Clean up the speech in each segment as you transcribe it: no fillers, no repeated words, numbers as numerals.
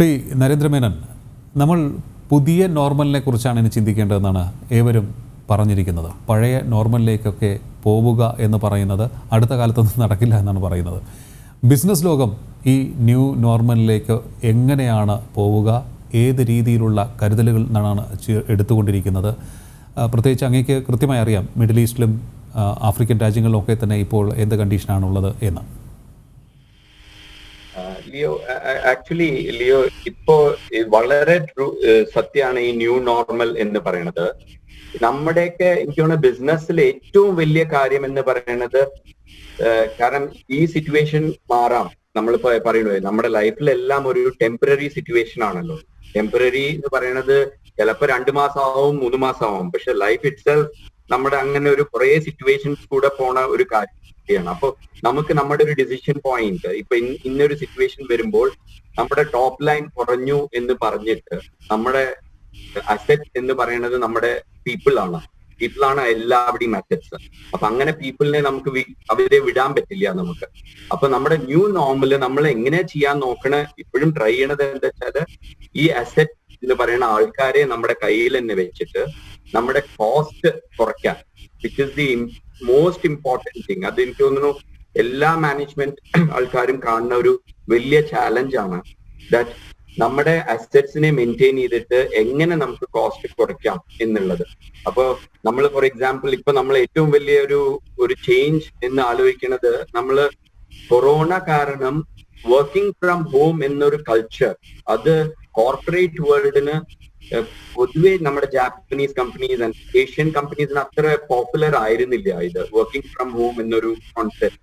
ശ്രീ നരേന്ദ്രമേനൻ, നമ്മൾ പുതിയ നോർമലിനെ കുറിച്ചാണ് ഇനി ചിന്തിക്കേണ്ടതെന്നാണ് ഏവരും പറഞ്ഞിരിക്കുന്നത്. പഴയ നോർമലിലേക്കൊക്കെ പോവുക എന്ന് പറയുന്നത് അടുത്ത കാലത്തൊന്നും നടക്കില്ല എന്നാണ് പറയുന്നത്. ബിസിനസ് ലോകം ഈ ന്യൂ നോർമലിലേക്ക് എങ്ങനെയാണ് പോവുക, ഏത് രീതിയിലുള്ള കരുതലുകൾ എന്നാണ് എടുത്തുകൊണ്ടിരിക്കുന്നത്? പ്രത്യേകിച്ച് അങ്ങേക്ക് കൃത്യമായി അറിയാം മിഡിൽ ഈസ്റ്റിലും ആഫ്രിക്കൻ രാജ്യങ്ങളിലൊക്കെ തന്നെ ഇപ്പോൾ എന്ത് കണ്ടീഷനാണുള്ളത് എന്ന്. ലിയോ ഇപ്പോ വളരെ സത്യമാണ് ഈ ന്യൂ നോർമൽ എന്ന് പറയുന്നത്. നമ്മുടെയൊക്കെ എനിക്ക് തോന്നുന്നു ബിസിനസ്സിൽ ഏറ്റവും വലിയ കാര്യം എന്ന് പറയുന്നത്, കാരണം ഈ സിറ്റുവേഷൻ മാറാം. നമ്മളിപ്പോ പറയുന്നത് നമ്മുടെ ലൈഫിലെല്ലാം ഒരു ടെമ്പററി സിറ്റുവേഷൻ ആണല്ലോ. ടെമ്പററി എന്ന് പറയുന്നത് ചിലപ്പോ 2 മാസമാവും 3 മാസമാവും, പക്ഷെ ലൈഫ് ഇറ്റ്സെൽഫ് നമ്മുടെ അങ്ങനെ ഒരു കുറെ സിറ്റുവേഷൻസ് കൂടെ പോണ ഒരു കാര്യമാണ്. അപ്പൊ നമുക്ക് നമ്മുടെ ഒരു ഡിസിഷൻ പോയിന്റ് ഇപ്പൊ ഇന്നൊരു സിറ്റുവേഷൻ വരുമ്പോൾ നമ്മുടെ ടോപ്പ് ലൈൻ കുറഞ്ഞു എന്ന് പറഞ്ഞിട്ട് നമ്മുടെ അസറ്റ് എന്ന് പറയുന്നത് നമ്മുടെ പീപ്പിൾ ആണ് എല്ലാവരുടെയും അസറ്റ്സ്. അപ്പൊ അങ്ങനെ പീപ്പിളിനെ നമുക്ക് അവരെ വിടാൻ പറ്റില്ല നമുക്ക്. അപ്പൊ നമ്മുടെ ന്യൂ നോർമല് നമ്മൾ എങ്ങനെ ചെയ്യാൻ നോക്കണ ഇപ്പോഴും ട്രൈ ചെയ്യണത് എന്താ വെച്ചാല് ഈ അസറ്റ് എന്ന് പറയുന്ന ആൾക്കാരെ നമ്മുടെ കയ്യിൽ തന്നെ വെച്ചിട്ട് നമ്മുടെ കോസ്റ്റ് കുറയ്ക്കാൻ, which is the most important thing. അത് എനിക്ക് തോന്നുന്നു എല്ലാ മാനേജ്മെന്റ് ആൾക്കാരും കാണുന്ന ഒരു വലിയ ചാലഞ്ച് ആണ്. ദാറ്റ് നമ്മുടെ അസറ്റ്സിനെ മെയിൻറ്റെയിൻ ചെയ്തിട്ട് എങ്ങനെ നമുക്ക് കോസ്റ്റ് കുറയ്ക്കാം എന്നുള്ളത്. അപ്പൊ നമ്മൾ ഫോർ എക്സാമ്പിൾ ഇപ്പൊ നമ്മൾ ഏറ്റവും വലിയ ഒരു ചേഞ്ച് എന്ന് ആലോചിക്കുന്നത്, നമ്മള് കൊറോണ കാരണം വർക്കിംഗ് ഫ്രം ഹോം എന്നൊരു കൾച്ചർ അത് കോർപ്പറേറ്റ് വേൾഡിന് പൊതുവെ നമ്മുടെ ജാപ്പനീസ് കമ്പനീസ് ആൻഡ് ഏഷ്യൻ കമ്പനീസിന് അത്ര പോപ്പുലർ ആയിരുന്നില്ല ഇത് വർക്കിംഗ് ഫ്രം ഹോം എന്നൊരു കോൺസെപ്റ്റ്.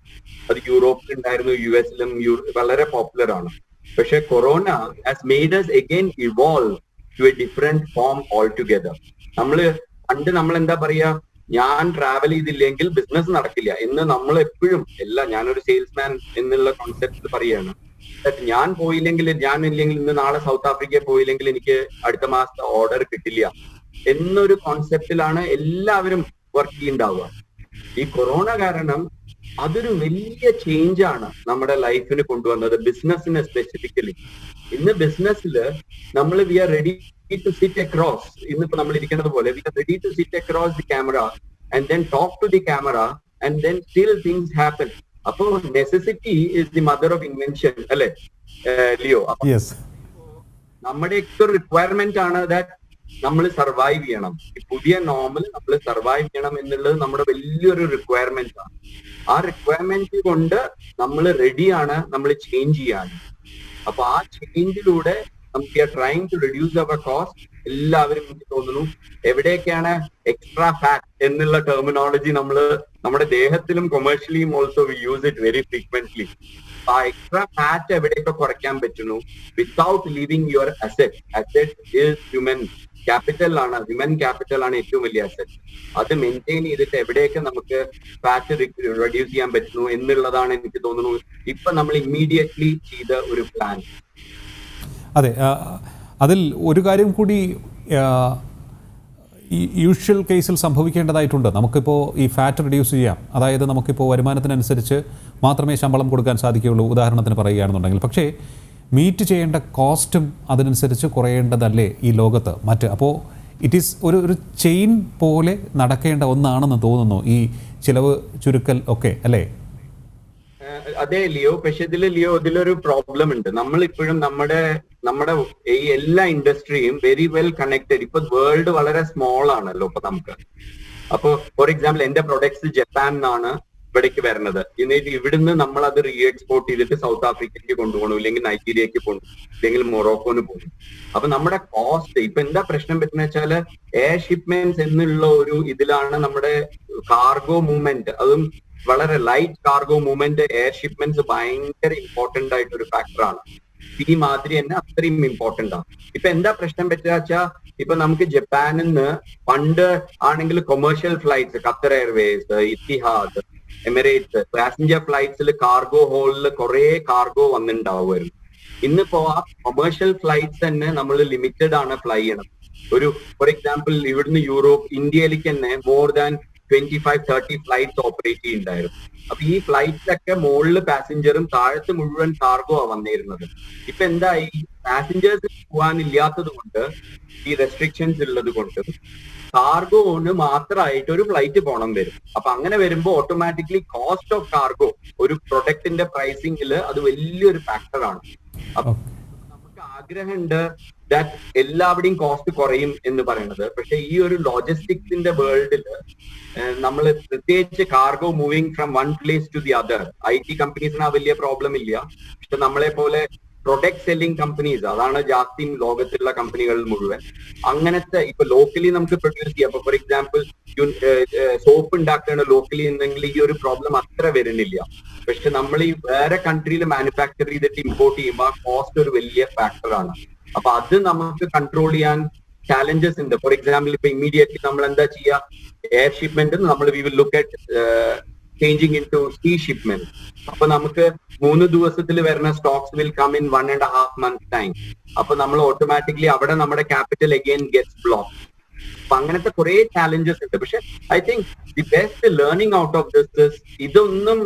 അത് യൂറോപ്പിൽ ഉണ്ടായിരുന്നു, US-ലും വളരെ പോപ്പുലർ ആണ്. പക്ഷെ corona has made us again evolve to a different form altogether. നമ്മൾ എന്താ പറയാ, ഞാൻ ട്രാവൽ ചെയ്തില്ലെങ്കിൽ ബിസിനസ് നടക്കില്ല എന്ന് നമ്മൾ എപ്പോഴും ഞാനൊരു സെയിൽസ്മാൻ എന്നുള്ള കോൺസെപ്റ്റ് പറയാണ്. ഞാൻ ഇല്ലെങ്കിൽ ഇന്ന് നാളെ സൗത്ത് ആഫ്രിക്കയിൽ പോയില്ലെങ്കിൽ എനിക്ക് അടുത്ത മാസത്തെ ഓർഡർ കിട്ടില്ല എന്നൊരു കോൺസെപ്റ്റിലാണ് എല്ലാവരും വർക്ക് ചെയ്യുന്നുണ്ടാവുക. ഈ കൊറോണ കാരണം അതൊരു വലിയ ചേഞ്ച് ആണ് നമ്മുടെ ലൈഫിന് കൊണ്ടുവന്നത്, ബിസിനസ്സിന് സ്പെസിഫിക്കലി. ഇന്ന് ബിസിനസ്സിൽ നമ്മൾ we are ready to sit across, ഇന്നിപ്പോ നമ്മൾ ഇരിക്കുന്നത് പോലെ we are ready to sit across the camera and then talk to the camera and then still things happen. അപ്പോ necessity is the mother of invention അല്ലെ Leo? നമ്മുടെയൊക്കെ requirement ആണ് that നമ്മൾ survive ചെയ്യണം. ഈ പുതിയ നോർമൽ നമ്മൾ സർവൈവ് ചെയ്യണം എന്നുള്ളത് നമ്മുടെ വലിയൊരു റിക്വയർമെന്റ് ആണ്. ആ റിക്വയർമെന്റ് കൊണ്ട് നമ്മൾ റെഡിയാണ് നമ്മൾ ചേഞ്ച് ചെയ്യാൻ. അപ്പൊ ആ ചേഞ്ചിലൂടെ നമുക്ക് trying to reduce our cost. എല്ലാവരും എനിക്ക് തോന്നുന്നു എവിടെയൊക്കെയാണ് എക്സ്ട്രാ ഫാറ്റ് എന്നുള്ള ടെർമിനോളജി നമ്മുടെ ദേഹത്തിലും കൊമേഴ്ഷ്യലിയും also we use it very frequently. ആ എക്സ്ട്രാ ഫാറ്റ് എവിടെയൊക്കെ കുറയ്ക്കാൻ പറ്റുന്നു without leaving your asset. Asset is human capital human capital ആണ് ഏറ്റവും വലിയ അസെറ്റ്. അത് മെയിൻറ്റെയിൻ ചെയ്തിട്ട് എവിടെയൊക്കെ നമുക്ക് ഫാറ്റ് റെഡ്യൂസ് ചെയ്യാൻ പറ്റുന്നു എന്നുള്ളതാണ് എനിക്ക് തോന്നുന്നു ഇപ്പൊ നമ്മൾ ഇമ്മീഡിയറ്റ്ലി ചെയ്ത ഒരു പ്ലാൻ. അതെ, അതിൽ ഒരു കാര്യം കൂടി ഈ യൂഷ്വൽ കേസിൽ സംഭവിക്കേണ്ടതായിട്ടുണ്ട്. നമുക്കിപ്പോൾ ഈ ഫാറ്റ് റിഡ്യൂസ് ചെയ്യാം, അതായത് നമുക്കിപ്പോൾ വരുമാനത്തിനനുസരിച്ച് മാത്രമേ ശമ്പളം കൊടുക്കാൻ സാധിക്കുകയുള്ളൂ, ഉദാഹരണത്തിന് പറയുകയാണെന്നുണ്ടെങ്കിൽ. പക്ഷേ മീറ്റ് ചെയ്യേണ്ട കോസ്റ്റും അതിനനുസരിച്ച് കുറയേണ്ടതല്ലേ ഈ ലോകത്ത് മറ്റ്? അപ്പോൾ ഇറ്റ് ഈസ് ഒരു ചെയിൻ പോലെ നടക്കേണ്ട ഒന്നാണെന്ന് തോന്നുന്നു ഈ ചിലവ് ചുരുക്കൽ ഒക്കെ, അല്ലേ? അതെ ലിയോ, പക്ഷെ ഇതിലൊരു പ്രോബ്ലം ഉണ്ട്. നമ്മളിപ്പോഴും നമ്മുടെ ഈ എല്ലാ ഇൻഡസ്ട്രിയും വെരി വെൽ കണക്റ്റഡ്. ഇപ്പൊ വേൾഡ് വളരെ സ്മോൾ ആണല്ലോ ഇപ്പൊ നമുക്ക്. അപ്പൊ ഫോർ എക്സാമ്പിൾ എന്റെ പ്രൊഡക്ട്സ് ജപ്പാൻ നിന്നാണ് ഇവിടേക്ക് വരുന്നത്. എന്നിട്ട് ഇവിടുന്ന് നമ്മൾ അത് റീ എക്സ്പോർട്ട് ചെയ്തിട്ട് സൗത്ത് ആഫ്രിക്കയ്ക്ക് കൊണ്ടുപോകണം, ഇല്ലെങ്കിൽ നൈജീരിയക്ക് പോകണം, ഇല്ലെങ്കിൽ മൊറോക്കോന് പോകണം. അപ്പൊ നമ്മുടെ കോസ്റ്റ് ഇപ്പൊ എന്താ പ്രശ്നം പറ്റുന്ന വെച്ചാല് എയർ ഷിപ്മെന്റ്സ് എന്നുള്ള ഒരു ഇതിലാണ് നമ്മുടെ കാർഗോ മൂവ്മെന്റ്, അതും വളരെ light cargo movement air shipments ഭയങ്കര ഇമ്പോർട്ടന്റ് ആയിട്ട് ഒരു ഫാക്ടറാണ്. ഈ മാതിരി തന്നെ അത്രയും ഇമ്പോർട്ടന്റ് ആണ്. ഇപ്പൊ എന്താ പ്രശ്നം പറ്റുക വെച്ചാൽ ഇപ്പൊ നമുക്ക് ജപ്പാനിൽ നിന്ന് പണ്ട് ആണെങ്കിൽ commercial flights, Qatar Airways, Etihad, Emirates, passenger ഫ്ലൈറ്റ്സിൽ കാർഗോ ഹോളിൽ കുറെ കാർഗോ വന്നിട്ടുണ്ടാവുമായിരുന്നു. ഇന്നിപ്പോ ആ കൊമേഴ്ഷ്യൽ ഫ്ലൈറ്റ്സ് തന്നെ നമ്മൾ ലിമിറ്റഡ് ആണ് ഫ്ലൈ ചെയ്യണം. ഫോർ എക്സാമ്പിൾ ഇവിടുന്ന് ഇന്ത്യയിലേക്ക് തന്നെ മോർ ദാൻ 25-30 ഫ്ലൈറ്റ്സ് ഓപ്പറേറ്റ് ചെയ്യുന്നുണ്ടായിരുന്നു. അപ്പൊ ഈ ഫ്ലൈറ്റിലൊക്കെ മുകളിൽ പാസഞ്ചറും താഴത്ത് മുഴുവൻ കാർഗോ ആ വന്നിരുന്നത്. ഇപ്പൊ എന്തായി, പാസഞ്ചേഴ്സ് പോകാനില്ലാത്തത് കൊണ്ട്, ഈ റെസ്ട്രിക്ഷൻസ് ഉള്ളത് കൊണ്ട് കാർഗോന് മാത്രമായിട്ട് ഒരു ഫ്ലൈറ്റ് പോകണം വരും. അപ്പൊ അങ്ങനെ വരുമ്പോൾ ഓട്ടോമാറ്റിക്കലി കോസ്റ്റ് ഓഫ് കാർഗോ ഒരു പ്രൊഡക്റ്റിന്റെ പ്രൈസിംഗിൽ അത് വലിയൊരു ഫാക്ടറാണ്. അപ്പൊ നമുക്ക് ആഗ്രഹമുണ്ട് ദാറ്റ് എല്ലാവരുടെയും കോസ്റ്റ് കുറയും എന്ന് പറയുന്നത്. പക്ഷെ ഈ ഒരു ലോജിസ്റ്റിക്സിന്റെ വേൾഡില് നമ്മൾ പ്രത്യേകിച്ച് cargo moving from one place to the other, IT കമ്പനീസിന് ആ വലിയ പ്രോബ്ലം ഇല്ല. പക്ഷെ നമ്മളെ പോലെ പ്രൊഡക്റ്റ് സെല്ലിംഗ് കമ്പനീസ്, അതാണ് ജാസ്തിയും ലോകത്തിലുള്ള കമ്പനികളിൽ മുഴുവൻ. അങ്ങനത്തെ ഇപ്പൊ ലോക്കലി നമുക്ക് പ്രൊഡ്യൂസ് ചെയ്യാം. അപ്പൊ ഫോർ എക്സാമ്പിൾ സോപ്പ് ഉണ്ടാക്കുകയാണ് ലോക്കലി എന്നെങ്കിൽ ഈ ഒരു പ്രോബ്ലം അത്ര വരുന്നില്ല. പക്ഷെ നമ്മൾ ഈ വേറെ കൺട്രിയിൽ മാനുഫാക്ചർ ചെയ്തിട്ട് ഇമ്പോർട്ട് ചെയ്യുമ്പോൾ ആ കോസ്റ്റ് ഒരു വലിയ ഫാക്ടറാണ്. അപ്പൊ അത് നമുക്ക് കൺട്രോൾ ചെയ്യാൻ ചാലഞ്ചസ് ഉണ്ട്. ഫോർ എക്സാമ്പിൾ ഇപ്പൊ ഇമ്മീഡിയറ്റ്ലി നമ്മൾ എന്താ ചെയ്യുക, എയർ ഷിപ്മെന്റ് നമ്മൾ we will look at changing into sea shipment. അപ്പൊ നമുക്ക് 3 ദിവസത്തിൽ വരുന്ന stocks will come in 1.5 months time. അപ്പൊ നമ്മൾ ഓട്ടോമാറ്റിക്കലി അവിടെ നമ്മുടെ ക്യാപിറ്റൽ അഗെയിൻ ഗെറ്റ്സ് ബ്ലോക്ക്. അപ്പൊ അങ്ങനത്തെ കുറെ ചാലഞ്ചസ് ഉണ്ട്. പക്ഷെ I think the best learning out of this ഇതൊന്നും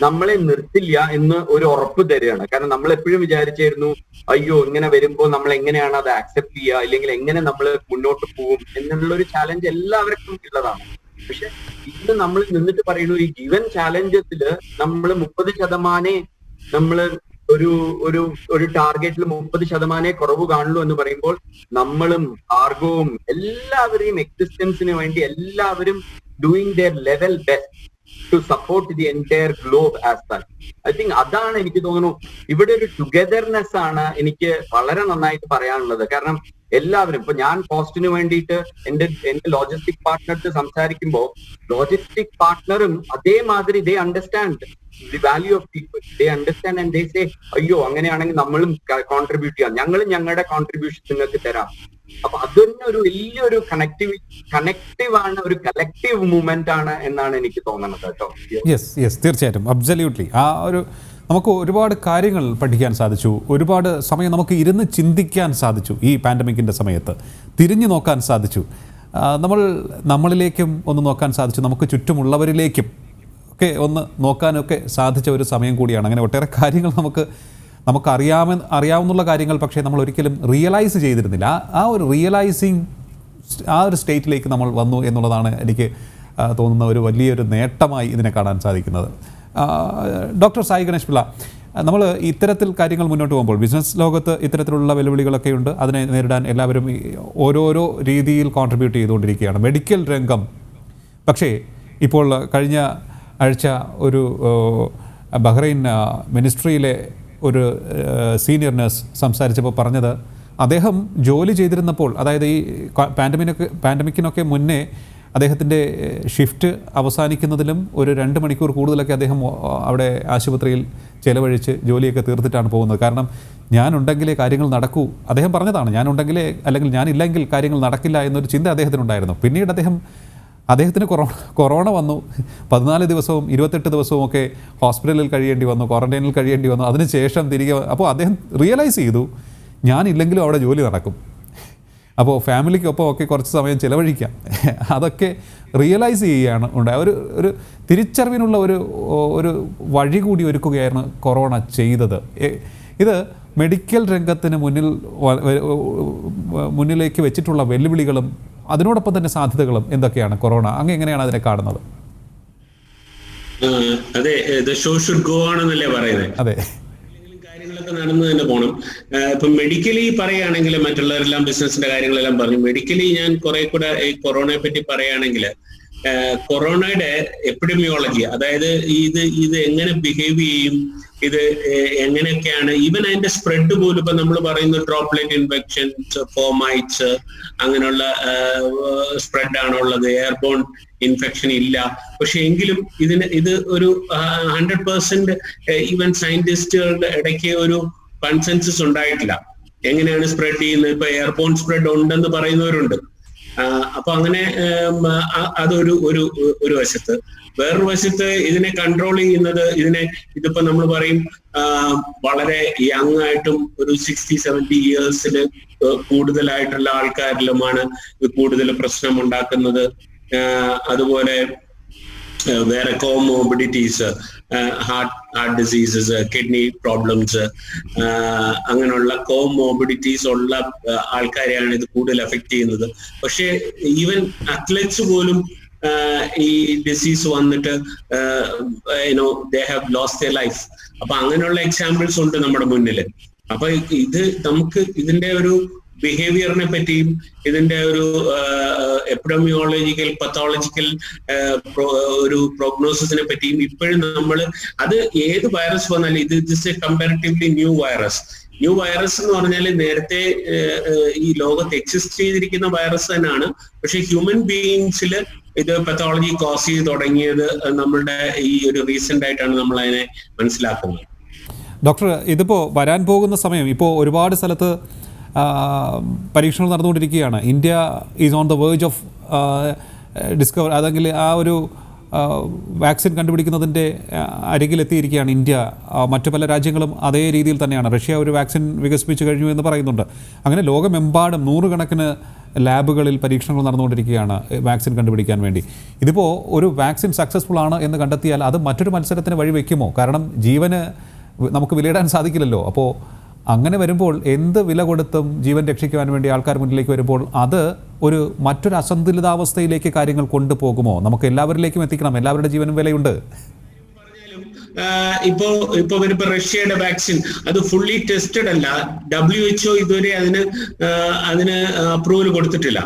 നമ്മളെ നിർത്തില്ല എന്ന് ഒരു ഉറപ്പ് തരികയാണ്. കാരണം നമ്മൾ എപ്പോഴും വിചാരിച്ചായിരുന്നു അയ്യോ ഇങ്ങനെ വരുമ്പോൾ നമ്മൾ എങ്ങനെയാണ് അത് ആക്സെപ്റ്റ് ചെയ്യുക, ഇല്ലെങ്കിൽ എങ്ങനെ നമ്മൾ മുന്നോട്ട് പോകും എന്നുള്ള ഒരു ചാലഞ്ച് എല്ലാവർക്കും ഉള്ളതാണ്. പക്ഷെ ഇന്ന് നമ്മൾ നിന്നിട്ട് പറയുന്നു ഈ ഗിവൻ ചാലഞ്ചസില് നമ്മൾ 30% നമ്മള് ഒരു ടാർഗറ്റിൽ 30% കുറവ് കാണുള്ളൂ എന്ന് പറയുമ്പോൾ നമ്മളും കാർഗോവും എല്ലാവരെയും എക്സിസ്റ്റൻസിന് വേണ്ടി എല്ലാവരും doing their level best to support the entire globe as such. I think അതാണ് എനിക്ക് തോന്നുന്നു ഇവിടെ ഒരു ടുഗദർനെസ് ആണ് എനിക്ക് വളരെ നന്നായിട്ട് പറയാനുള്ളത്. കാരണം എല്ലാവരും ഇപ്പൊ ഞാൻ കോസ്റ്റിന് വേണ്ടിയിട്ട് എന്റെ ലോജിസ്റ്റിക് പാർട്ട്ണർക്ക് സംസാരിക്കുമ്പോൾ ലോജിസ്റ്റിക് പാർട്ട്ണറും അതേമാതിരി ദേ understand the value of people, they understand and they say അയ്യോ അങ്ങനെയാണെങ്കിൽ നമ്മളും കോൺട്രിബ്യൂട്ട് ചെയ്യാം, ഞങ്ങളും ഞങ്ങളുടെ കോൺട്രിബ്യൂഷൻ നിങ്ങൾക്ക് തരാം. അപ്പൊ അതൊന്നും ഒരു വലിയൊരു കണക്റ്റീവ് ആണ്, ഒരു കളക്റ്റീവ് മൂവ്മെന്റ് ആണ് എന്നാണ് എനിക്ക് തോന്നുന്നത് കേട്ടോ. യെസ് തീർച്ചയായിട്ടും, അബ്സല്യൂട്ട്ലി. ആ ഒരു നമുക്ക് ഒരുപാട് കാര്യങ്ങൾ പഠിക്കാൻ സാധിച്ചു, ഒരുപാട് സമയം നമുക്ക് ഇരുന്ന് ചിന്തിക്കാൻ സാധിച്ചു. ഈ പാൻഡമിക്കിൻ്റെ സമയത്ത് തിരിഞ്ഞു നോക്കാൻ സാധിച്ചു, നമ്മളിലേക്കും ഒന്ന് നോക്കാൻ സാധിച്ചു, നമുക്ക് ചുറ്റുമുള്ളവരിലേക്കും ഒക്കെ ഒന്ന് നോക്കാനൊക്കെ സാധിച്ച ഒരു സമയം കൂടിയാണ്. അങ്ങനെ ഒട്ടേറെ കാര്യങ്ങൾ നമുക്ക് അറിയാവുന്ന കാര്യങ്ങൾ പക്ഷേ നമ്മൾ ഒരിക്കലും റിയലൈസ് ചെയ്തിരുന്നില്ല. ആ ഒരു റിയലൈസിങ് ആ ഒരു സ്റ്റേറ്റിലേക്ക് നമ്മൾ വന്നു എന്നുള്ളതാണ് എനിക്ക് തോന്നുന്ന ഒരു വലിയൊരു നേട്ടമായി ഇതിനെ കാണാൻ സാധിക്കുന്നത്. ഡോക്ടർ സായി ഗണേഷ് പിള്ള, നമ്മൾ ഇത്തരത്തിൽ കാര്യങ്ങൾ മുന്നോട്ട് പോകുമ്പോൾ ബിസിനസ് ലോകത്ത് ഇത്തരത്തിലുള്ള വെല്ലുവിളികളൊക്കെ ഉണ്ട്. അതിനെ നേരിടാൻ എല്ലാവരും ഓരോരോ രീതിയിൽ കോൺട്രിബ്യൂട്ട് ചെയ്തുകൊണ്ടിരിക്കുകയാണ്. മെഡിക്കൽ രംഗം പക്ഷേ ഇപ്പോൾ കഴിഞ്ഞ ആഴ്ച ഒരു ബഹ്റൈൻ മിനിസ്ട്രിയിലെ ഒരു സീനിയർ നഴ്സ് സംസാരിച്ചപ്പോൾ പറഞ്ഞത്, അദ്ദേഹം ജോലി ചെയ്തിരുന്നപ്പോൾ, അതായത് ഈ പാൻഡമിക്കിനൊക്കെ മുന്നേ അദ്ദേഹത്തിൻ്റെ ഷിഫ്റ്റ് അവസാനിക്കുന്നതിലും ഒരു 2 മണിക്കൂർ കൂടുതലൊക്കെ അദ്ദേഹം അവിടെ ആശുപത്രിയിൽ ചെലവഴിച്ച് ജോലിയൊക്കെ തീർത്തിട്ടാണ് പോകുന്നത്. കാരണം ഞാനുണ്ടെങ്കിലേ കാര്യങ്ങൾ നടക്കൂ, അദ്ദേഹം പറഞ്ഞതാണ്. ഞാനുണ്ടെങ്കിലേ, അല്ലെങ്കിൽ ഞാനില്ലെങ്കിൽ കാര്യങ്ങൾ നടക്കില്ല എന്നൊരു ചിന്ത അദ്ദേഹത്തിനുണ്ടായിരുന്നു. പിന്നീട് അദ്ദേഹത്തിന് കൊറോണ വന്നു. 14 ദിവസവും 28 ദിവസവും ഒക്കെ ഹോസ്പിറ്റലിൽ കഴിയേണ്ടി വന്നു, ക്വാറന്റൈനിൽ കഴിയേണ്ടി വന്നു. അതിനുശേഷം തിരികെ അപ്പോൾ അദ്ദേഹം റിയലൈസ് ചെയ്തു ഞാനില്ലെങ്കിലും അവിടെ ജോലി നടക്കും, അപ്പോൾ ഫാമിലിക്കൊപ്പം ഒക്കെ കുറച്ച് സമയം ചിലവഴിക്കാം. അതൊക്കെ റിയലൈസ് ചെയ്യുകയാണ് ഉണ്ടായത്. ഒരു തിരിച്ചറിവിനുള്ള ഒരു വഴി കൂടി ഒരുക്കുകയായിരുന്നു കൊറോണ ചെയ്തത്. ഇത് മെഡിക്കൽ രംഗത്തിന് മുന്നിലേക്ക് വെച്ചിട്ടുള്ള വെല്ലുവിളികളും അതിനോടൊപ്പം തന്നെ സാധ്യതകളും എന്തൊക്കെയാണ് കൊറോണ? അങ്ങ് എങ്ങനെയാണ് അതിനെ കാണുന്നത്? അതെ, ഷോ ഷുഡ് ഗോ ഓൺ എന്നല്ലേ പറയുന്നത്. അതെ, കാര്യങ്ങളൊക്കെ നടന്നു തന്നെ പോകണം. ഇപ്പൊ മെഡിക്കലി പറയുകയാണെങ്കിൽ മറ്റുള്ളവരെല്ലാം ബിസിനസിന്റെ കാര്യങ്ങളെല്ലാം പറഞ്ഞു. മെഡിക്കലി ഞാൻ കുറെ കൂടെ ഈ കൊറോണയെ പറ്റി പറയുകയാണെങ്കിൽ കൊറോണയുടെ എപ്പിഡമിയോളജി, അതായത് ഇത് എങ്ങനെ ബിഹേവ് ചെയ്യും, ഇത് എങ്ങനെയൊക്കെയാണ്, ഈവൻ അതിന്റെ സ്പ്രെഡ് പോലും ഇപ്പൊ നമ്മൾ പറയുന്ന ഡ്രോപ്ലെറ്റ് ഇൻഫെക്ഷൻസ്, ഫോമൈറ്റ്സ്, അങ്ങനെയുള്ള സ്പ്രെഡ് ആണുള്ളത്, എയർബോൺ ഇൻഫെക്ഷൻ ഇല്ല. പക്ഷെ എങ്കിലും ഇത് ഒരു 100% ഈവൻ സയന്റിസ്റ്റുകളുടെ ഇടയ്ക്ക് ഒരു കൺസെൻസസ് ഉണ്ടായിട്ടില്ല. എങ്ങനെയാണ് സ്പ്രെഡ് ചെയ്യുന്നത്? ഇപ്പൊ എയർബോൺ സ്പ്രെഡ് ഉണ്ടെന്ന് പറയുന്നവരുണ്ട്. അപ്പൊ അങ്ങനെ അതൊരു വശത്ത്. വേറൊരു വശത്ത് ഇതിനെ കൺട്രോൾ ചെയ്യുന്നത്, ഇതിപ്പോ നമ്മൾ പറയും വളരെ യങ് ആയിട്ടും ഒരു 60-70 ഇയേഴ്സിൽ കൂടുതലായിട്ടുള്ള ആൾക്കാരിലുമാണ് ഇത് കൂടുതൽ പ്രശ്നം ഉണ്ടാക്കുന്നത്. അതുപോലെ വേറെ comorbidities, heart diseases, kidney problems, അങ്ങനെയുള്ള കോമോബിഡിറ്റീസ് ഉള്ള ആൾക്കാരെയാണ് ഇത് കൂടുതൽ എഫക്ട് ചെയ്യുന്നത്. പക്ഷേ ഈവൻ അത്ലറ്റ്സ് പോലും ഈ ഡിസീസ് വന്നിട്ട് they have lost their life. അപ്പൊ അങ്ങനെയുള്ള എക്സാമ്പിൾസ് ഉണ്ട് നമ്മുടെ മുന്നിൽ. അപ്പൊ ഇത് നമുക്ക് ഇതിന്റെ ഒരു ബിഹേവിയറിനെ പറ്റിയും ഇതിന്റെ ഒരു എപ്പിഡമിയോളജിക്കൽ പത്തോളജിക്കൽ ഒരു പ്രോഗ്നോസിസിനെ പറ്റിയും ഇപ്പോഴും നമ്മൾ അത് ഏത് വൈറസ് വന്നാലും ഇത് എ കമ്പാരിറ്റീവ്ലി ന്യൂ വൈറസ് എന്ന് പറഞ്ഞാൽ നേരത്തെ ഈ ലോകത്ത് എക്സിസ്റ്റ് ചെയ്തിരിക്കുന്ന വൈറസ് തന്നെയാണ്. പക്ഷെ ഹ്യൂമൻ ബീയിങ്സിൽ ഇത് പത്തോളജി കോസ് ചെയ്ത് തുടങ്ങിയത് നമ്മളുടെ ഈ ഒരു റീസെന്റ് ആയിട്ടാണ് നമ്മൾ അതിനെ മനസ്സിലാക്കുന്നത്. ഡോക്ടർ, ഇതിപ്പോൾ വരാൻ പോകുന്ന സമയം ഇപ്പോൾ ഒരുപാട് സ്ഥലത്ത് പരീക്ഷണങ്ങൾ നടന്നുകൊണ്ടിരിക്കുകയാണ്. India is on the verge of discover, അതെങ്കിൽ ആ ഒരു വാക്സിൻ കണ്ടുപിടിക്കുന്നതിൻ്റെ അരികിലെത്തിയിരിക്കുകയാണ് ഇന്ത്യ. മറ്റു പല രാജ്യങ്ങളും അതേ രീതിയിൽ തന്നെയാണ്. റഷ്യ ഒരു വാക്സിൻ വികസിപ്പിച്ചു കഴിഞ്ഞു എന്ന് പറയുന്നുണ്ട്. അങ്ങനെ ലോകമെമ്പാടും നൂറുകണക്കിന് ലാബുകളിൽ പരീക്ഷണങ്ങൾ നടന്നുകൊണ്ടിരിക്കുകയാണ് വാക്സിൻ കണ്ടുപിടിക്കാൻ വേണ്ടി. ഇതിപ്പോൾ ഒരു വാക്സിൻ സക്സസ്ഫുൾ ആണ് എന്ന് കണ്ടെത്തിയാൽ അത് മറ്റൊരു മത്സരത്തിന് വഴിവെക്കുമോ? കാരണം ജീവന് നമുക്ക് വിലയിടാൻ സാധിക്കില്ലല്ലോ. അപ്പോൾ അങ്ങനെ വരുമ്പോൾ എന്ത് വില കൊടുത്തും ജീവൻ രക്ഷിക്കുവാൻ വേണ്ടി ആൾക്കാർ മുന്നിലേക്ക് വരുമ്പോൾ അത് ഒരു മറ്റൊരു അസന്തുലിതാവസ്ഥയിലേക്ക് കാര്യങ്ങൾ കൊണ്ടുപോകുമോ? നമുക്ക് എല്ലാവരിലേക്കും എത്തിക്കണം, എല്ലാവരുടെ ജീവനും വിലയുണ്ട്. ഇപ്പൊ വരുമ്പോ റഷ്യയുടെ വാക്സിൻ അത് ഫുള്ളി ടെസ്റ്റഡ് അല്ല. WHO ഇതുവരെ അതിന് അപ്രൂവൽ കൊടുത്തിട്ടില്ല.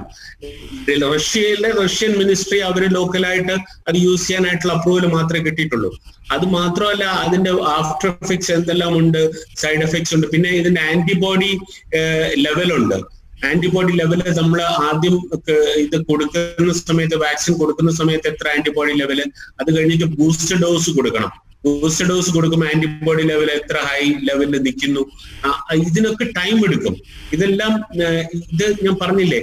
റഷ്യൻ മിനിസ്ട്രി അവര് ലോക്കലായിട്ട് അത് യൂസ് ചെയ്യാനായിട്ടുള്ള അപ്രൂവൽ മാത്രമേ കിട്ടിയിട്ടുള്ളൂ. അത് മാത്രമല്ല, അതിന്റെ ആഫ്റ്റർ എഫക്ട്സ് എന്തെല്ലാം ഉണ്ട്, സൈഡ് എഫക്ട്സ് ഉണ്ട്. പിന്നെ ഇതിന്റെ ആന്റിബോഡി ലെവലുണ്ട്. ആന്റിബോഡി ലെവല് നമ്മൾ ആദ്യം ഇത് കൊടുക്കുന്ന സമയത്ത്, വാക്സിൻ കൊടുക്കുന്ന സമയത്ത് എത്ര ആന്റിബോഡി ലെവല്, അത് കഴിഞ്ഞിട്ട് ബൂസ്റ്റർ ഡോസ് കൊടുക്കണം. ബൂസ്റ്റർ ഡോസ് കൊടുക്കുമ്പോൾ ആന്റിബോഡി ലെവൽ എത്ര ഹൈ ലെവലിൽ നിൽക്കുന്നു, ഇതിനൊക്കെ ടൈം എടുക്കും. ഇതെല്ലാം ഇത് ഞാൻ പറഞ്ഞില്ലേ,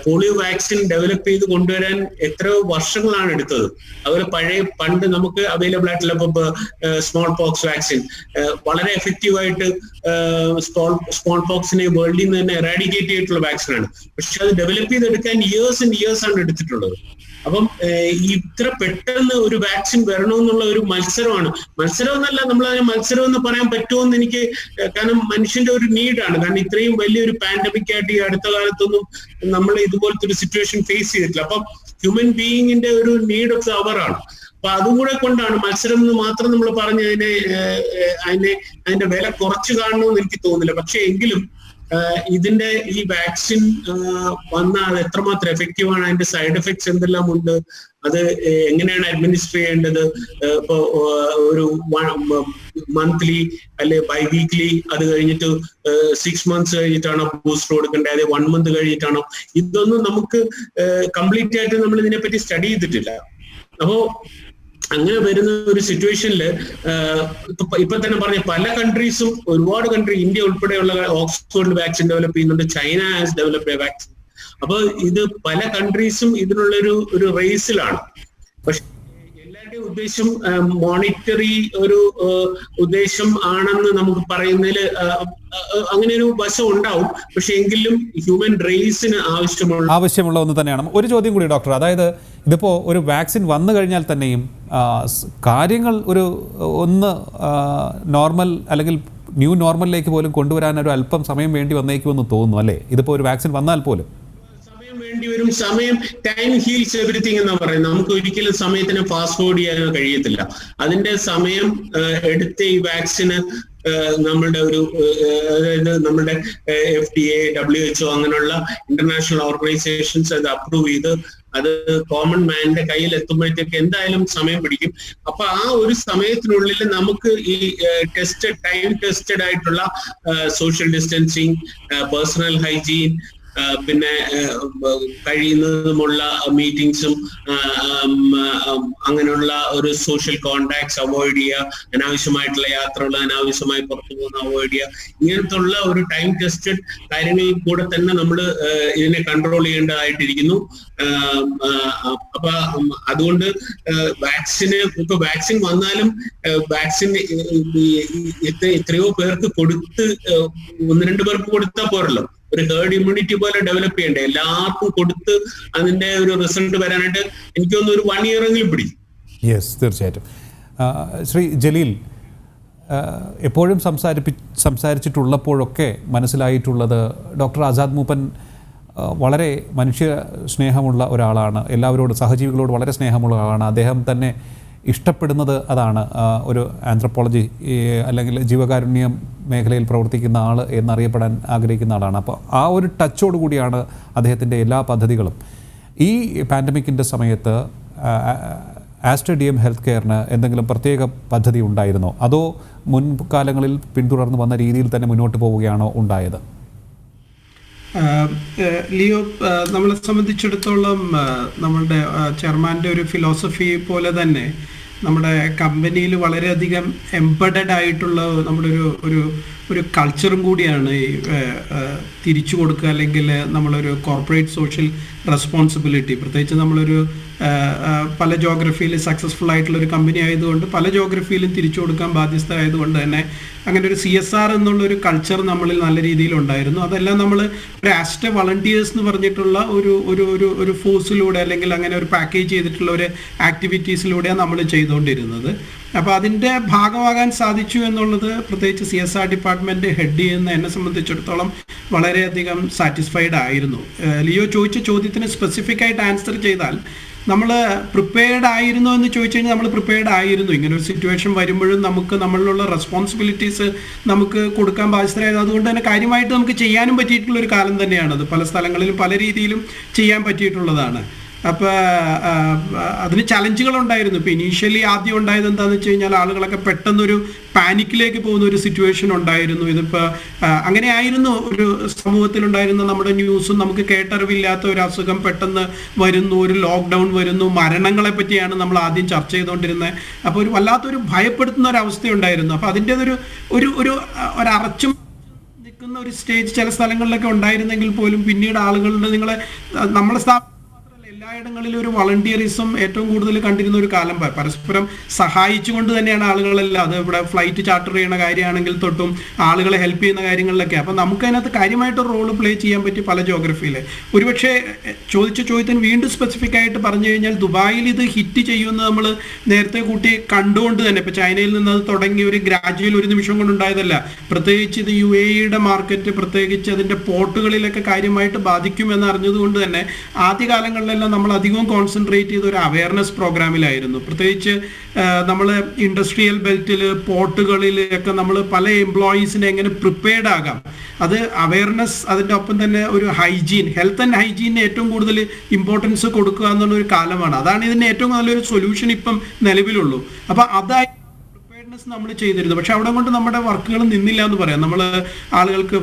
പോളിയോ വാക്സിൻ ഡെവലപ്പ് ചെയ്ത് കൊണ്ടുവരാൻ എത്രയോ വർഷങ്ങളാണ് എടുത്തത്. അതുപോലെ പണ്ട് നമുക്ക് അവൈലബിൾ ആയിട്ടുള്ള ഇപ്പൊ സ്മോൾ പോക്സ് വാക്സിൻ വളരെ എഫക്റ്റീവ് ആയിട്ട് സ്മോൾ പോക്സിനെ വേൾഡിൽ നിന്ന് തന്നെ എറാഡിക്കേറ്റ് ചെയ്തിട്ടുള്ള വാക്സിനാണ്. പക്ഷെ അത് ഡെവലപ്പ് ചെയ്തെടുക്കാൻ ഇയേഴ്സ് ആൻഡ് ഇയേഴ്സ് ആണ് എടുത്തിട്ടുള്ളത്. അപ്പം ഇത്ര പെട്ടെന്ന് ഒരു വാക്സിൻ വരണമെന്നുള്ള ഒരു മത്സരം എന്നല്ല, നമ്മൾ അതിന് മത്സരം എന്ന് പറയാൻ പറ്റുമെന്ന് എനിക്ക്, കാരണം മനുഷ്യന്റെ ഒരു നീഡാണ്. കാരണം ഇത്രയും വലിയൊരു പാൻഡമിക് ആയിട്ട് ഈ അടുത്ത കാലത്തൊന്നും നമ്മൾ ഇതുപോലത്തെ ഒരു സിറ്റുവേഷൻ ഫേസ് ചെയ്തിട്ടില്ല. അപ്പം ഹ്യൂമൻ ബീയിങ്ങിന്റെ ഒരു നീഡ് ഓഫ് ദ അവർ ആണ്. അപ്പൊ അതും കൂടെ കൊണ്ടാണ് മത്സരം എന്ന് മാത്രം നമ്മൾ പറഞ്ഞ് അതിന്റെ വില കുറച്ച് കാണണമെന്ന് എനിക്ക് തോന്നുന്നില്ല. പക്ഷെ എങ്കിലും ഇതിന്റെ ഈ വാക്സിൻ വന്നാൽ അത് എത്രമാത്രം എഫക്റ്റീവ് ആണ്, അതിന്റെ സൈഡ് എഫക്ട്സ് എന്തെല്ലാം ഉണ്ട്, അത് എങ്ങനെയാണ് അഡ്മിനിസ്റ്റർ ചെയ്യേണ്ടത്, ഇപ്പോ ഒരു മന്ത്ലി അല്ലെ ബൈ വീക്ക്ലി, അത് കഴിഞ്ഞിട്ട് 6 months കഴിഞ്ഞിട്ടാണോ ബൂസ്റ്റർ കൊടുക്കേണ്ടത്, അതായത് 1 month കഴിഞ്ഞിട്ടാണോ, ഇതൊന്നും നമുക്ക് കംപ്ലീറ്റ് ആയിട്ട് നമ്മൾ ഇതിനെപ്പറ്റി സ്റ്റഡി ചെയ്തിട്ടില്ല. അപ്പോ അങ്ങനെ വരുന്ന ഒരു സിറ്റുവേഷനിൽ ഇപ്പൊ തന്നെ പറഞ്ഞ പല കൺട്രീസും, ഒരുപാട് കൺട്രി, ഇന്ത്യ ഉൾപ്പെടെയുള്ള ഓക്സ്ഫോർഡിൽ വാക്സിൻ ഡെവലപ്പ് ചെയ്യുന്നുണ്ട്, China has develop A vaccine. അപ്പൊ ഇത് പല കൺട്രീസും ഇതിനുള്ള ഒരു റേസിലാണ്. പക്ഷെ എല്ലാവരുടെയും ഉദ്ദേശം മോണിറ്ററി ഒരു ഉദ്ദേശം ആണെന്ന് നമുക്ക് പറയുന്നതിൽ അങ്ങനെ ഒരു വശം ഉണ്ടാവും. പക്ഷെ എങ്കിലും ഹ്യൂമൻ റേസിന് ആവശ്യമുള്ള ഒന്ന് തന്നെയാണ്. ഒരു ചോദ്യം കൂടി ഡോക്ടർ, അതായത് ഇതിപ്പോൾ ഒരു വാക്സിൻ വന്നു കഴിഞ്ഞാൽ തന്നെയും കാര്യങ്ങൾ ഒന്ന് നോർമൽ അല്ലെങ്കിൽ ന്യൂ നോർമലിലേക്ക് പോലും കൊണ്ടുവരാൻ ഒരു അല്പം സമയം വേണ്ടി വന്നേക്കുമെന്ന് തോന്നുന്നു, അല്ലേ? ഇതിപ്പോൾ ഒരു വാക്സിൻ വന്നാൽ പോലും വേണ്ടിവരും. ടൈം ഹീൽസ് എവരിത്തിങ് എന്നാ പറയുന്നത്. നമുക്ക് ഒരിക്കലും സമയത്തിന് ഫാസ്റ്റ് ഫോർവേഡ് ചെയ്യാനോ കഴിയത്തില്ല. അതിന്റെ സമയം എടുത്ത് ഈ വാക്സിന് നമ്മളുടെ അതായത് നമ്മുടെ FDA, WHO അങ്ങനെയുള്ള ഇന്റർനാഷണൽ ഓർഗനൈസേഷൻസ് അത് അപ്രൂവ് ചെയ്ത് അത് കോമൺ മാന്റെ കയ്യിൽ എത്തുമ്പോഴത്തേക്ക് എന്തായാലും സമയം പിടിക്കും. അപ്പൊ ആ ഒരു സമയത്തിനുള്ളിൽ നമുക്ക് ഈ ടൈം ടെസ്റ്റഡ് ആയിട്ടുള്ള സോഷ്യൽ ഡിസ്റ്റൻസിങ്, പേഴ്സണൽ ഹൈജീൻ, പിന്നെ കഴിയുന്നതുമുള്ള മീറ്റിംഗ്സും അങ്ങനെയുള്ള ഒരു സോഷ്യൽ കോണ്ടാക്ട്സ് അവോയ്ഡ് ചെയ്യുക, അനാവശ്യമായിട്ടുള്ള യാത്രകൾ, അനാവശ്യമായി പുറത്തു പോകുന്ന അവോയ്ഡ് ചെയ്യുക, ഇങ്ങനത്തെ ഉള്ള ഒരു ടൈം ടെസ്റ്റഡ് കാര്യങ്ങളിൽ കൂടെ തന്നെ നമ്മൾ ഇതിനെ കൺട്രോൾ ചെയ്യേണ്ടതായിട്ടിരിക്കുന്നു. അപ്പൊ അതുകൊണ്ട് ഇപ്പൊ വാക്സിൻ വന്നാലും വാക്സിൻ എത്രയോ പേർക്ക് കൊടുത്ത് 1-2 പേർക്ക് കൊടുത്താൽ പോരല്ലോ, ഒരു ഹേർഡ് ഇമ്മ്യൂണിറ്റി പോലെ ഡെവലപ്പ് ചെയ്യണ്ടേ, എല്ലാവർക്കും കൊടുത്ത് അതിന്റെ ഒരു റിസൾട്ട് വരാനായിട്ട് എനിക്ക് തോന്നുന്നു ഒരു 1 year എങ്കിലും പിടിക്കും. യെസ്, തീർച്ചയായിട്ടും. ശ്രീ ജലീൽ, എപ്പോഴും സംസാരിച്ചിട്ടുള്ളപ്പോഴൊക്കെ മനസ്സിലായിട്ടുള്ളത് ഡോക്ടർ ആസാദ് മൂപ്പൻ വളരെ മനുഷ്യ സ്നേഹമുള്ള ഒരാളാണ്, എല്ലാവരോടും സഹജീവികളോട് വളരെ സ്നേഹമുള്ള ആളാണ്. അദ്ദേഹം തന്നെ ഇഷ്ടപ്പെടുന്നത് അതാണ്, ഒരു ആന്ത്രപ്പോളജി അല്ലെങ്കിൽ ജീവകാരുണ്യം മേഖലയിൽ പ്രവർത്തിക്കുന്ന ആൾ എന്നറിയപ്പെടാൻ ആഗ്രഹിക്കുന്ന ആളാണ്. അപ്പോൾ ആ ഒരു ടച്ചോടു കൂടിയാണ് അദ്ദേഹത്തിൻ്റെ എല്ലാ പദ്ധതികളും. ഈ പാൻഡമിക്കിൻ്റെ സമയത്ത് ആസ്റ്റർ DM ഹെൽത്ത് കെയറിന് എന്തെങ്കിലും പ്രത്യേക പദ്ധതി ഉണ്ടായിരുന്നോ, അതോ മുൻകാലങ്ങളിൽ പിന്തുടർന്ന് വന്ന രീതിയിൽ തന്നെ മുന്നോട്ട് പോവുകയാണോ ഉണ്ടായത്? ലിയോ, നമ്മളെ സംബന്ധിച്ചിടത്തോളം നമ്മളുടെ ചെയർമാൻ്റെ ഒരു ഫിലോസഫി പോലെ തന്നെ നമ്മുടെ കമ്പനിയിൽ വളരെയധികം എംബഡഡ് ആയിട്ടുള്ള നമ്മുടെ ഒരു കൾച്ചറും കൂടിയാണ് ഈ തിരിച്ചു കൊടുക്കുക, അല്ലെങ്കിൽ നമ്മളൊരു കോർപ്പറേറ്റ് സോഷ്യൽ റെസ്പോൺസിബിലിറ്റി. പ്രത്യേകിച്ച് നമ്മളൊരു പല ജോഗ്രഫിയിൽ സക്സസ്ഫുൾ ആയിട്ടുള്ള ഒരു കമ്പനി ആയതുകൊണ്ട് പല ജോഗ്രഫിയിലും തിരിച്ചു കൊടുക്കാൻ ബാധ്യസ്ഥരായതുകൊണ്ട് തന്നെ അങ്ങനെ ഒരു CSR എന്നുള്ളൊരു കൾച്ചർ നമ്മളിൽ നല്ല രീതിയിൽ ഉണ്ടായിരുന്നു. അതെല്ലാം നമ്മൾ ഒരു ആസ്റ്റർ വളണ്ടിയേഴ്സ് എന്ന് പറഞ്ഞിട്ടുള്ള ഒരു ഫോഴ്സിലൂടെ അല്ലെങ്കിൽ അങ്ങനെ ഒരു പാക്കേജ് ചെയ്തിട്ടുള്ള ഒരു ആക്ടിവിറ്റീസിലൂടെയാണ് നമ്മൾ ചെയ്തുകൊണ്ടിരുന്നത്. അപ്പോൾ അതിൻ്റെ ഭാഗമാകാൻ സാധിച്ചു എന്നുള്ളത് പ്രത്യേകിച്ച് CSR ഡിപ്പാർട്ട്മെൻറ്റ് ഹെഡ് ചെയ്യുന്ന എന്നെ സംബന്ധിച്ചിടത്തോളം വളരെയധികം സാറ്റിസ്ഫൈഡ് ആയിരുന്നു. ലിയോ ചോദിച്ച ചോദ്യത്തിന് സ്പെസിഫിക് ആയിട്ട് ആൻസർ ചെയ്താൽ, നമ്മൾ പ്രിപ്പയർഡ് ആയിരുന്നു എന്ന് ചോദിച്ചു കഴിഞ്ഞാൽ നമ്മൾ പ്രിപ്പയർഡ് ആയിരുന്നു. ഇങ്ങനെ ഒരു സിറ്റുവേഷൻ വരുമ്പോഴും നമുക്ക് നമ്മളിലുള്ള റെസ്പോൺസിബിലിറ്റീസ് നമുക്ക് കൊടുക്കാൻ ബാധ്യസ്ഥരായത്. അതുകൊണ്ട് തന്നെ കാര്യമായിട്ട് നമുക്ക് ചെയ്യാനും പറ്റിയിട്ടുള്ള ഒരു കാലം തന്നെയാണത്. പല സ്ഥലങ്ങളിലും പല രീതിയിലും ചെയ്യാൻ പറ്റിയിട്ടുള്ളതാണ്. അപ്പോൾ അതിന് ചലഞ്ചുകൾ ഉണ്ടായിരുന്നു. ഇപ്പോൾ ഇനീഷ്യലി ആദ്യം ഉണ്ടായത് എന്താണെന്ന് വെച്ച് കഴിഞ്ഞാൽ ആളുകളൊക്കെ പെട്ടെന്നൊരു പാനിക്കിലേക്ക് പോകുന്ന ഒരു സിറ്റുവേഷൻ ഉണ്ടായിരുന്നു. ഇതിപ്പോൾ അങ്ങനെ ആയിരുന്നു ഒരു സമൂഹത്തിലുണ്ടായിരുന്ന നമ്മുടെ ന്യൂസും. നമുക്ക് കേട്ടറിവില്ലാത്ത ഒരു അസുഖം പെട്ടെന്ന് വരുന്നു, ഒരു ലോക്ക്ഡൗൺ വരുന്നു, മരണങ്ങളെ പറ്റിയാണ് നമ്മൾ ആദ്യം ചർച്ച ചെയ്തുകൊണ്ടിരുന്നത്. അപ്പോൾ ഒരു വല്ലാത്തൊരു ഭയപ്പെടുത്തുന്ന ഒരു അവസ്ഥയുണ്ടായിരുന്നു. അപ്പോൾ അതിൻ്റെ ഒരു അറച്ചും നിൽക്കുന്ന ഒരു സ്റ്റേജ് ചില സ്ഥലങ്ങളിലൊക്കെ ഉണ്ടായിരുന്നെങ്കിൽ പോലും പിന്നീട് ആളുകളുടെ നമ്മളെ എല്ലായിടങ്ങളിലും ഒരു വളണ്ടിയറിസം ഏറ്റവും കൂടുതൽ കണ്ടിരുന്ന ഒരു കാലം, പരസ്പരം സഹായിച്ചുകൊണ്ട് തന്നെയാണ് ആളുകളെല്ലാം. അത് ഇവിടെ ഫ്ലൈറ്റ് ചാർട്ടർ ചെയ്യുന്ന കാര്യമാണെങ്കിൽ തൊട്ടും ആളുകളെ ഹെൽപ്പ് ചെയ്യുന്ന കാര്യങ്ങളിലൊക്കെ. അപ്പം നമുക്കതിനകത്ത് കാര്യമായിട്ട് റോൾ പ്ലേ ചെയ്യാൻ പറ്റി പല ജോഗ്രഫിയിൽ. ഒരുപക്ഷെ ചോദിച്ച ചോദ്യത്തിന് വീണ്ടും സ്പെസിഫിക് ആയിട്ട് പറഞ്ഞു കഴിഞ്ഞാൽ ദുബായിൽ ഇത് ഹിറ്റ് ചെയ്യുമെന്ന് നമ്മൾ നേരത്തെ കൂട്ടി കണ്ടുകൊണ്ട് തന്നെ, ഇപ്പോൾ ചൈനയിൽ നിന്ന് അത് തുടങ്ങി ഒരു ഗ്രാജുവൽ ഒരു നിമിഷം കൊണ്ടുണ്ടായതല്ല. പ്രത്യേകിച്ച് ഇത് UAE മാർക്കറ്റ്, പ്രത്യേകിച്ച് അതിൻ്റെ പോർട്ടുകളിലൊക്കെ കാര്യമായിട്ട് ബാധിക്കുമെന്ന് അറിഞ്ഞതുകൊണ്ട് തന്നെ ആദ്യകാലങ്ങളിലെല്ലാം നമ്മൾ അധികവും കോൺസെൻട്രേറ്റ് ചെയ്ത ഒരു അവയർനെസ് പ്രോഗ്രാമിലായിരുന്നു. പ്രത്യേകിച്ച് നമ്മൾ ഇൻഡസ്ട്രിയൽ ബെൽറ്റിൽ, പോർട്ടുകളിൽ ഒക്കെ നമ്മൾ പല എംപ്ലോയീസിനെ എങ്ങനെ പ്രിപ്പയർഡ് ആകാം, അത് അവയർനെസ്. അതിൻ്റെ ഒപ്പം തന്നെ ഒരു ഹൈജീൻ, ഹെൽത്ത് ആൻഡ് ഹൈജീനിന് ഏറ്റവും കൂടുതൽ ഇമ്പോർട്ടൻസ് കൊടുക്കുക എന്നുള്ള ഒരു കാലമാണ്. അതാണ് ഇതിൻ്റെ ഏറ്റവും നല്ലൊരു സൊല്യൂഷൻ ഇപ്പം നിലവിലുള്ളൂ. അപ്പോൾ അതായി നമ്മൾ ചെയ്തിരുന്നു. പക്ഷെ അവിടെ കൊണ്ട് നമ്മുടെ വർക്കുകൾ നിന്നില്ല എന്ന് പറയാം. നമ്മൾ ആളുകൾക്ക്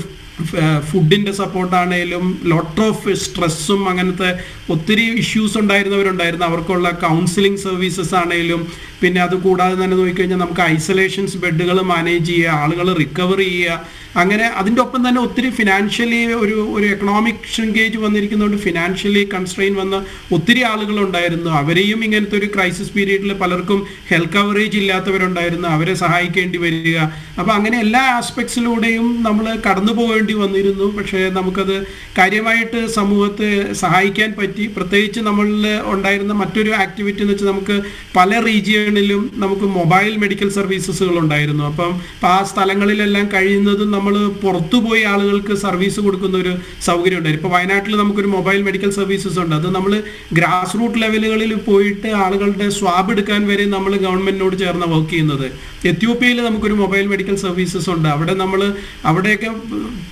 ഫുഡിൻ്റെ സപ്പോർട്ടാണേലും ലോട്ട് ഓഫ് സ്ട്രെസ്സും അങ്ങനത്തെ ഒത്തിരി ഇഷ്യൂസ് ഉണ്ടായിരുന്നവരുണ്ടായിരുന്നു. അവർക്കുള്ള കൗൺസിലിംഗ് സർവീസസ് ആണേലും, പിന്നെ അത് കൂടാതെ തന്നെ നോക്കിക്കഴിഞ്ഞാൽ നമുക്ക് ഐസൊലേഷൻസ് ബെഡുകൾ മാനേജ് ചെയ്യുക, ആളുകൾ റിക്കവർ ചെയ്യുക, അങ്ങനെ അതിൻ്റെ ഒപ്പം തന്നെ ഒത്തിരി ഫിനാൻഷ്യലി ഒരു എക്കണോമിക് ഷ്രിങ്കേജ് വന്നിരിക്കുന്നതുകൊണ്ട് ഫിനാൻഷ്യലി കൺസ്ട്രെയിൻ വന്ന ഒത്തിരി ആളുകളുണ്ടായിരുന്നു. അവരെയും ഇങ്ങനത്തെ ഒരു ക്രൈസിസ് പീരീഡിൽ പലർക്കും ഹെൽത്ത് കവറേജ് ഇല്ലാത്തവരുണ്ടായിരുന്നു, അവരെ സഹായിക്കേണ്ടി വരിക. അപ്പോൾ അങ്ങനെ എല്ലാ ആസ്പെക്ട്സിലൂടെയും നമ്മൾ കടന്നു പോകേണ്ടി വന്നിരുന്നു. പക്ഷേ നമുക്കത് കാര്യമായിട്ട് സമൂഹത്തെ സഹായിക്കാൻ പറ്റി. പ്രത്യേകിച്ച് നമ്മളിൽ ഉണ്ടായിരുന്ന മറ്റൊരു ആക്ടിവിറ്റി എന്ന് വെച്ചാൽ നമുക്ക് പല റീജിയണിലും നമുക്ക് മൊബൈൽ മെഡിക്കൽ സർവീസസുകൾ ഉണ്ടായിരുന്നു. അപ്പം ആ സ്ഥലങ്ങളിലെല്ലാം കഴിയുന്നതും നമ്മൾ പുറത്തുപോയി ആളുകൾക്ക് സർവീസ് കൊടുക്കുന്ന ഒരു സൗകര്യം ഉണ്ടായിരുന്നു. ഇപ്പോൾ വയനാട്ടിൽ നമുക്കൊരു മൊബൈൽ മെഡിക്കൽ സർവീസസ് ഉണ്ട്. അത് നമ്മൾ ഗ്രാസ് റൂട്ട് ലെവലുകളിൽ പോയിട്ട് ആളുകളുടെ സ്വാബ് എടുക്കാൻ വരെ നമ്മൾ ഗവൺമെന്റിനോട് ചേർന്ന് വർക്ക് ചെയ്യുന്നത്. എത്യോപ്യയിൽ നമുക്കൊരു മൊബൈൽ മെഡിക്കൽ സർവീസസ് ഉണ്ട്. അവിടെയൊക്കെ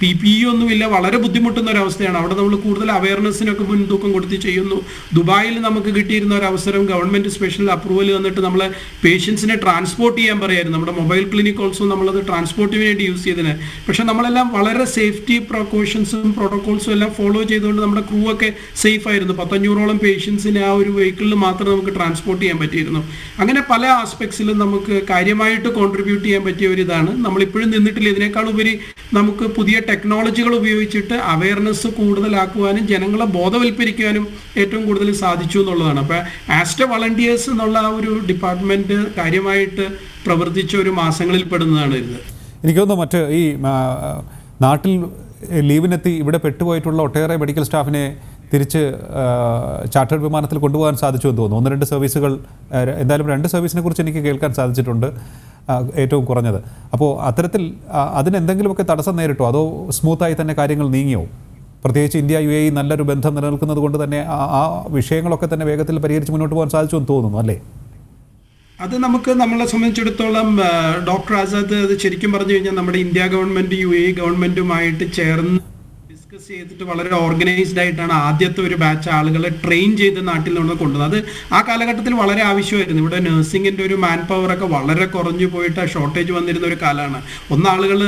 PPE ഒന്നുമില്ല, വളരെ ബുദ്ധിമുട്ടുന്ന ഒരു അവസ്ഥയാണ്. അവിടെ നമ്മൾ കൂടുതൽ അവയർനെസ്സിനൊക്കെ മുൻതൂക്കം കൊടുത്ത് ചെയ്യുന്നു. ദുബായിൽ നമുക്ക് കിട്ടിയിരുന്ന ഒരു അവസരം, ഗവൺമെന്റ് സ്പെഷ്യൽ അപ്രൂവൽ തന്നിട്ട് നമ്മളെ പേഷ്യൻസിനെ ട്രാൻസ്പോർട്ട് ചെയ്യാൻ പറയായിരുന്നു. നമ്മുടെ മൊബൈൽ ക്ലിനിക് ഓൾസോ നമ്മളത് ട്രാൻസ്പോർട്ടിന് വേണ്ടി യൂസ് ചെയ്തതിന്. പക്ഷെ നമ്മളെല്ലാം വളരെ സേഫ്റ്റി പ്രിക്കോഷൻസും പ്രോട്ടോകോൾസും എല്ലാം ഫോളോ ചെയ്തുകൊണ്ട് നമ്മുടെ ക്രൂ ഒക്കെ സേഫ് ആയിരുന്നു. 500ഓളം പേഷ്യൻസിനെ ആ ഒരു വെഹിക്കിളിൽ മാത്രം നമുക്ക് ട്രാൻസ്പോർട്ട് ചെയ്യാൻ പറ്റിയിരുന്നു. അങ്ങനെ പല ആസ്പെക്ട്സിലും നമുക്ക് കാര്യമായിട്ട് കോൺട്രിബ്യൂട്ട് ചെയ്യാൻ പറ്റിയ ഒരു ഇതാണ്. നമ്മളിപ്പോഴും നിന്നിട്ടില്ല. ഇതിനേക്കാൾ ഉപരി നമുക്ക് പുതിയ ടെക്നോളജികൾ ഉപയോഗിച്ചിട്ട് അവയർനെസ് കൂടുതലാക്കുവാനും ജനങ്ങളെ ബോധവൽക്കരിക്കാനും ഏറ്റവും കൂടുതൽ സാധിച്ചു എന്നുള്ളതാണ്. അപ്പോൾ ആസ്റ്റർ വളണ്ടിയേഴ്സ് എന്നുള്ള ആ ഒരു ഡിപ്പാർട്ട്മെന്റ് കാര്യമായിട്ട് പ്രവർത്തിച്ച ഒരു മാസങ്ങളിൽ പെടുന്നതാണ് ഇത്. എനിക്ക് തോന്നുന്നു മറ്റ് ഈ നാട്ടിൽ ലീവിനെത്തി ഇവിടെ പെട്ടുപോയിട്ടുള്ള ഒട്ടേറെ മെഡിക്കൽ സ്റ്റാഫിനെ തിരിച്ച് ചാർട്ടേഡ് വിമാനത്തിൽ കൊണ്ടുപോകാൻ സാധിച്ചു എന്ന് തോന്നുന്നു. 1-2 സർവീസുകൾ, എന്തായാലും 2 സർവീസിനെ കുറിച്ച് എനിക്ക് കേൾക്കാൻ സാധിച്ചിട്ടുണ്ട്, ഏറ്റവും കുറഞ്ഞത്. അപ്പോൾ അത്തരത്തിൽ അതിനെന്തെങ്കിലുമൊക്കെ തടസ്സം നേരിട്ടോ, അതോ സ്മൂത്തായി തന്നെ കാര്യങ്ങൾ നീങ്ങിയോ? പ്രത്യേകിച്ച് ഇന്ത്യ UAE നല്ലൊരു ബന്ധം നിലനിൽക്കുന്നത് കൊണ്ട് തന്നെ ആ വിഷയങ്ങളൊക്കെ തന്നെ വേഗത്തിൽ പരിഹരിച്ച് മുന്നോട്ട് പോകാൻ സാധിച്ചു എന്ന് തോന്നുന്നു, അല്ലേ? അത് നമ്മളെ സംബന്ധിച്ചിടത്തോളം ഡോക്ടർ ആസാദ് അത് ശരിക്കും പറഞ്ഞു കഴിഞ്ഞാൽ നമ്മുടെ ഇന്ത്യ ഗവൺമെന്റ് UAE ഗവൺമെന്റുമായിട്ട് ചേർന്ന് ഡിസ്കസ് ചെയ്തിട്ട് വളരെ ഓർഗനൈസ്ഡ് ആയിട്ടാണ് ആദ്യത്തെ ഒരു ബാച്ച് ആളുകളെ ട്രെയിൻ ചെയ്ത് നാട്ടിൽ നിന്ന് കൊണ്ടുവന്നത്. അത് ആ കാലഘട്ടത്തിൽ വളരെ ആവശ്യമായിരുന്നു. ഇവിടെ നഴ്സിംഗിന്റെ ഒരു മാൻ പവർ ഒക്കെ വളരെ കുറഞ്ഞു പോയിട്ട് ഷോർട്ടേജ് വന്നിരുന്ന ഒരു കാലമാണ്. ആളുകൾ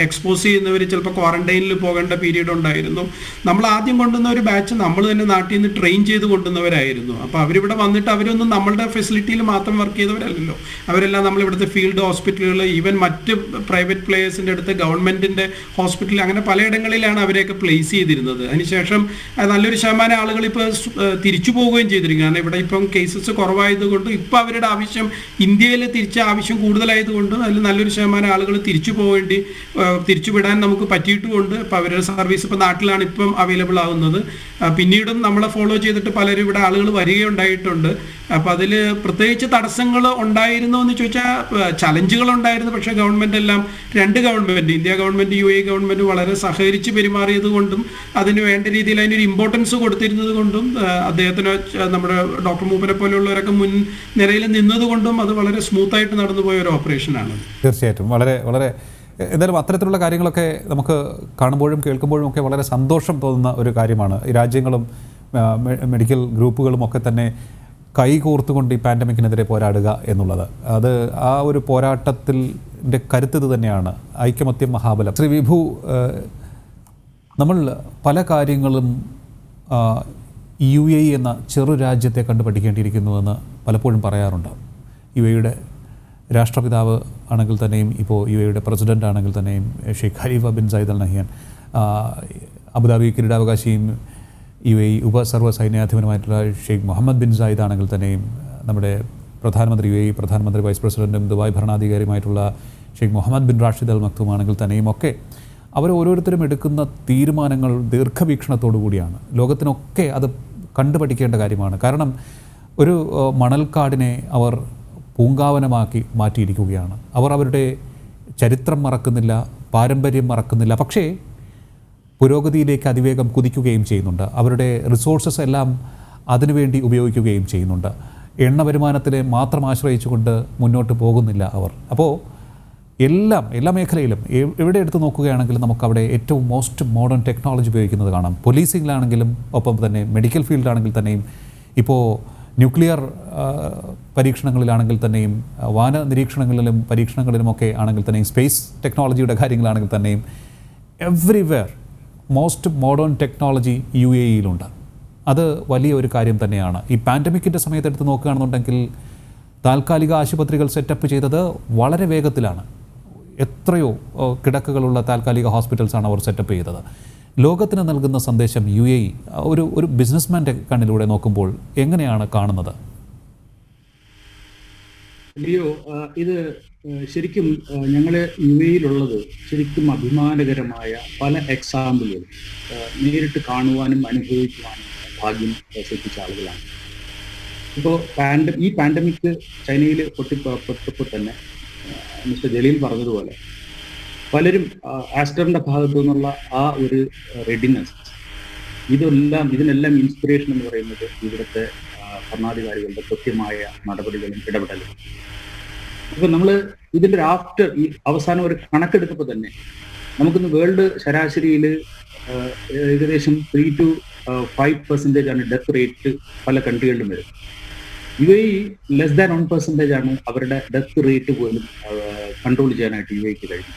എക്സ്പോസ് ചെയ്യുന്നവർ ചിലപ്പോൾ ക്വാറന്റൈനിൽ പോകേണ്ട പീരീഡ് ഉണ്ടായിരുന്നു. നമ്മൾ ആദ്യം കൊണ്ടുവന്ന ഒരു ബാച്ച് നമ്മൾ തന്നെ നാട്ടിൽ നിന്ന് ട്രെയിൻ ചെയ്ത് കൊണ്ടുവന്നവരായിരുന്നു. അപ്പോൾ അവരിവിടെ വന്നിട്ട് അവരൊന്നും നമ്മളുടെ ഫെസിലിറ്റിയിൽ മാത്രം വർക്ക് ചെയ്തവരല്ലല്ലോ. അവരെല്ലാം നമ്മൾ ഇവിടുത്തെ ഫീൽഡ് ഹോസ്പിറ്റലുകൾ, ഈവൻ മറ്റ് പ്രൈവറ്റ് പ്ലേയേഴ്സിന്റെ അടുത്ത് ഗവൺമെന്റിന്റെ ഹോസ്പിറ്റൽ, അങ്ങനെ പലയിടങ്ങളിലാണ് അവരെയൊക്കെ പ്ലേസ് ചെയ്തിരുന്നത്. അതിനുശേഷം നല്ലൊരു ശതമാനം ആളുകൾ ഇപ്പോൾ തിരിച്ചു പോവുകയും ചെയ്തിരിക്കും. കാരണം ഇവിടെ ഇപ്പം കേസസ് കുറവായതുകൊണ്ട് ഇപ്പോൾ അവരുടെ ആവശ്യം ഇന്ത്യയിൽ തിരിച്ച ആവശ്യം കൂടുതലായതുകൊണ്ട് അതിൽ നല്ലൊരു ശതമാനം ആളുകൾ തിരിച്ചു വിടാൻ നമുക്ക് പറ്റിയിട്ടുമുണ്ട്. ഇപ്പോൾ അവരുടെ സർവീസ് ഇപ്പോൾ നാട്ടിലാണ് ഇപ്പം അവൈലബിൾ ആവുന്നത്. പിന്നീടും നമ്മളെ ഫോളോ ചെയ്തിട്ട് പലരും ഇവിടെ ആളുകൾ വരികയുണ്ടായിട്ടുണ്ട്. അപ്പം അതിൽ പ്രത്യേകിച്ച് തടസ്സങ്ങൾ ഉണ്ടായിരുന്നു എന്ന് ചോദിച്ചാൽ ചലഞ്ചുകൾ ഉണ്ടായിരുന്നു. പക്ഷേ ഗവൺമെന്റ് എല്ലാം, 2 government, India government UAE government വളരെ സഹകരിച്ച് പെരുമാറിയത് കൊണ്ടും അതിന് വേണ്ട രീതിയിൽ അതിനൊരു ഇമ്പോർട്ടൻസ് കൊടുത്തിരുന്നത് കൊണ്ടും അദ്ദേഹത്തിന് നമ്മുടെ ഡോക്ടർ മൂപ്പനെ പോലെയുള്ളവരൊക്കെ മുൻ നിരയിൽ നിന്നതുകൊണ്ടും അത് വളരെ സ്മൂത്തായിട്ട് നടന്നുപോയ ഒരു ഓപ്പറേഷനാണ്. തീർച്ചയായിട്ടും വളരെ വളരെ എന്തായാലും അത്തരത്തിലുള്ള കാര്യങ്ങളൊക്കെ നമുക്ക് കാണുമ്പോഴും കേൾക്കുമ്പോഴും ഒക്കെ വളരെ സന്തോഷം തോന്നുന്ന ഒരു കാര്യമാണ്. ഈ രാജ്യങ്ങളും മെഡിക്കൽ ഗ്രൂപ്പുകളും ഒക്കെ തന്നെ കൈകോർത്തുകൊണ്ട് ഈ പാൻഡമിക്കിനെതിരെ പോരാടുക എന്നുള്ളത്, അത് ആ ഒരു പോരാട്ടത്തിൻ്റെ കരുത്ത് ഇത് തന്നെയാണ്. ഐക്യമത്യം മഹാബലം. ശ്രീ വിഭു, നമ്മൾ പല കാര്യങ്ങളും UAE എന്ന ചെറു രാജ്യത്തെ കണ്ടു പഠിക്കേണ്ടിയിരിക്കുന്നുവെന്ന് പലപ്പോഴും പറയാറുണ്ട്. UAEയുടെ രാഷ്ട്രപിതാവ് ആണെങ്കിൽ തന്നെയും, ഇപ്പോൾ UAEയുടെ പ്രസിഡൻ്റ് ആണെങ്കിൽ തന്നെയും Sheikh Khalifa bin Zayed Al Nahyan, Abu Dhabi കിരീടാവകാശിയും UAE ഉപസർവ്വ സൈന്യാധിപനുമായിട്ടുള്ള ഷെയ്ഖ് മുഹമ്മദ് ബിൻ സായിദ് ആണെങ്കിൽ തന്നെയും, നമ്മുടെ പ്രധാനമന്ത്രി UAE പ്രധാനമന്ത്രി വൈസ് പ്രസിഡൻറ്റും ദുബായ് ഭരണാധികാരിയുമായിട്ടുള്ള Sheikh Mohammed bin Rashid Al Maktoum ആണെങ്കിൽ തന്നെയും ഒക്കെ അവർ ഓരോരുത്തരും എടുക്കുന്ന തീരുമാനങ്ങൾ ദീർഘവീക്ഷണത്തോടു കൂടിയാണ്. ലോകത്തിനൊക്കെ അത് കണ്ടുപഠിക്കേണ്ട കാര്യമാണ്. കാരണം ഒരു മണൽക്കാടിനെ അവർ പൂങ്കാവനമാക്കി മാറ്റിയിരിക്കുകയാണ്. അവർ അവരുടെ ചരിത്രം മറക്കുന്നില്ല, പാരമ്പര്യം മറക്കുന്നില്ല, പക്ഷേ പുരോഗതിയിലേക്ക് അതിവേഗം കുതിക്കുകയും ചെയ്യുന്നുണ്ട്. അവരുടെ റിസോഴ്സസ് എല്ലാം അതിനുവേണ്ടി ഉപയോഗിക്കുകയും ചെയ്യുന്നുണ്ട്. എണ്ണ വരുമാനത്തിനെ മാത്രം ആശ്രയിച്ചുകൊണ്ട് മുന്നോട്ട് പോകുന്നില്ല അവർ. അപ്പോൾ എല്ലാ മേഖലയിലും എവിടെ എടുത്ത് നോക്കുകയാണെങ്കിലും നമുക്കവിടെ ഏറ്റവും മോസ്റ്റ് മോഡേൺ ടെക്നോളജി ഉപയോഗിക്കുന്നത് കാണാം. പോലീസിംഗിലാണെങ്കിലും ഒപ്പം തന്നെ മെഡിക്കൽ ഫീൽഡാണെങ്കിൽ തന്നെയും, ഇപ്പോൾ ന്യൂക്ലിയർ പരീക്ഷണങ്ങളിലാണെങ്കിൽ തന്നെയും, വാന നിരീക്ഷണങ്ങളിലും പരീക്ഷണങ്ങളിലുമൊക്കെ ആണെങ്കിൽ തന്നെയും, സ്പേസ് ടെക്നോളജിയുടെ കാര്യങ്ങളാണെങ്കിൽ തന്നെയും, എവ്രിവെയർ മോസ്റ്റ് മോഡേൺ ടെക്നോളജി UAEയിലുണ്ട്. അത് വലിയ ഒരു കാര്യം തന്നെയാണ്. ഈ പാൻഡമിക്കിൻ്റെ സമയത്ത് എടുത്ത് നോക്കുകയാണെന്നുണ്ടെങ്കിൽ താൽക്കാലിക ആശുപത്രികൾ സെറ്റപ്പ് ചെയ്തത് വളരെ വേഗത്തിലാണ്. എത്രയോ കിടക്കുകളുള്ള താൽക്കാലിക ഹോസ്പിറ്റൽസാണ് അവർ സെറ്റപ്പ് ചെയ്തത്. ലോകത്തിന് നൽകുന്ന സന്ദേശം UAE ഒരു ബിസിനസ്മാൻ്റെ കണ്ണിലൂടെ നോക്കുമ്പോൾ എങ്ങനെയാണ് കാണുന്നത്? ലിയോ, ഇത് ശരിക്കും ഞങ്ങൾ UAEയിലുള്ളത് ശരിക്കും അഭിമാനകരമായ പല എക്സാമ്പിളുകൾ നേരിട്ട് കാണുവാനും അനുഭവിക്കുവാനും ഭാഗ്യം സിദ്ധിച്ച ആളുകളാണ്. ഇപ്പോൾ ഈ പാൻഡമിക് ചൈനയിൽ പൊട്ടിപ്പുറപ്പെട്ടപ്പോൾ തന്നെ മിസ്റ്റർ ജലീൽ പറഞ്ഞതുപോലെ പലരും ആസ്റ്ററിന്റെ ഭാഗത്തു നിന്നുള്ള ആ ഒരു റെഡിനെസ്, ഇതിനെല്ലാം ഇൻസ്പിറേഷൻ എന്ന് പറയുന്നത് ഇവിടുത്തെ ഭരണാധികാരികളുടെ കൃത്യമായ നടപടികളും ഇടപെടലും. അപ്പൊ നമ്മൾ ഇതിന്റെ ആഫ്റ്റർ ഈ അവസാനം ഒരു കണക്കെടുത്തപ്പോൾ തന്നെ നമുക്കിന്ന് വേൾഡ് ശരാശരിയിൽ ഏകദേശം 3 to 5% ആണ് ഡെത്ത് റേറ്റ് പല കൺട്രികളിലും വരുന്നത്. UAE ലെസ് ദാൻ 1% ആണ് അവരുടെ ഡെത്ത് റേറ്റ് പോലും കൺട്രോൾ ചെയ്യാനായിട്ട് UAEക്ക് കഴിഞ്ഞു.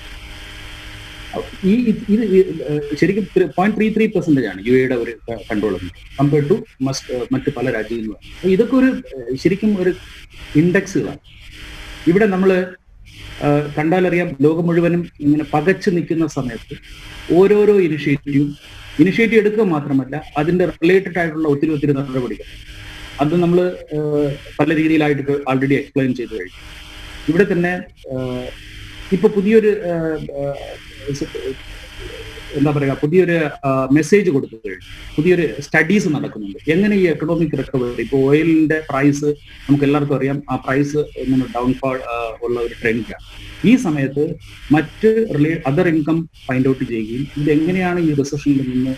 ഇത് ശരിക്കും 0.33% ആണ് UAEയുടെ ഒരു കൺട്രോൾ കമ്പയർഡ് ടു മറ്റ് പല രാജ്യങ്ങളുമാണ്. അപ്പൊ ഇതൊക്കെ ശരിക്കും ഒരു ഇൻഡെക്സുകളാണ്. ഇവിടെ നമ്മൾ കണ്ടാലറിയാം, ലോകം മുഴുവനും ഇങ്ങനെ പകച്ചു നിൽക്കുന്ന സമയത്ത് ഓരോരോ ഇനിഷ്യേറ്റീവ് എടുക്കുക മാത്രമല്ല അതിന്റെ റിലേറ്റഡ് ആയിട്ടുള്ള ഒത്തിരി നടപടികൾ അത് നമ്മൾ പല രീതിയിലായിട്ട് ആൾറെഡി എക്സ്പ്ലെയിൻ ചെയ്തു കഴിഞ്ഞു. ഇവിടെ തന്നെ ഇപ്പൊ പുതിയൊരു എന്താ പറയുക, പുതിയൊരു മെസ്സേജ് കൊടുത്തു കഴിഞ്ഞു. പുതിയൊരു സ്റ്റഡീസ് നടക്കുന്നുണ്ട്. എങ്ങനെ ഈ എക്കണോമിക് റിക്കവറി, ഇപ്പോൾ ഓയിലിന്റെ പ്രൈസ് നമുക്ക് എല്ലാവർക്കും അറിയാം, ആ പ്രൈസ് ഇങ്ങനെ ഡൗൺഫാൾ ഉള്ള ഒരു ട്രെൻഡാണ്. ഈ സമയത്ത് മറ്റ് അതർ ഇൻകം ഫൈൻഡ് ഔട്ട് ചെയ്യുകയും ഇതെങ്ങനെയാണ് ഈ റിസഷനിൽ നിന്ന്